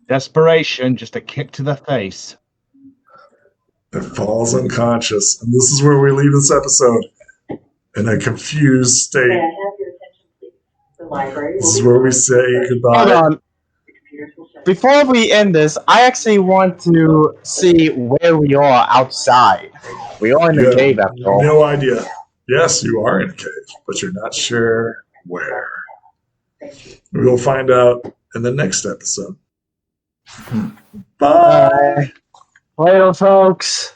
Desperation, just a kick to the face. It falls unconscious. And this is where we leave this episode. In a confused state. May I have your attention, please? The library. This is where we say goodbye. Hold on. Before we end this, I actually want to see where we are outside. We are in the Yeah, cave after all. no idea. Yes, you are in a cave, but you're not sure where. We will find out in the next episode. Bye. Bye. Later, folks.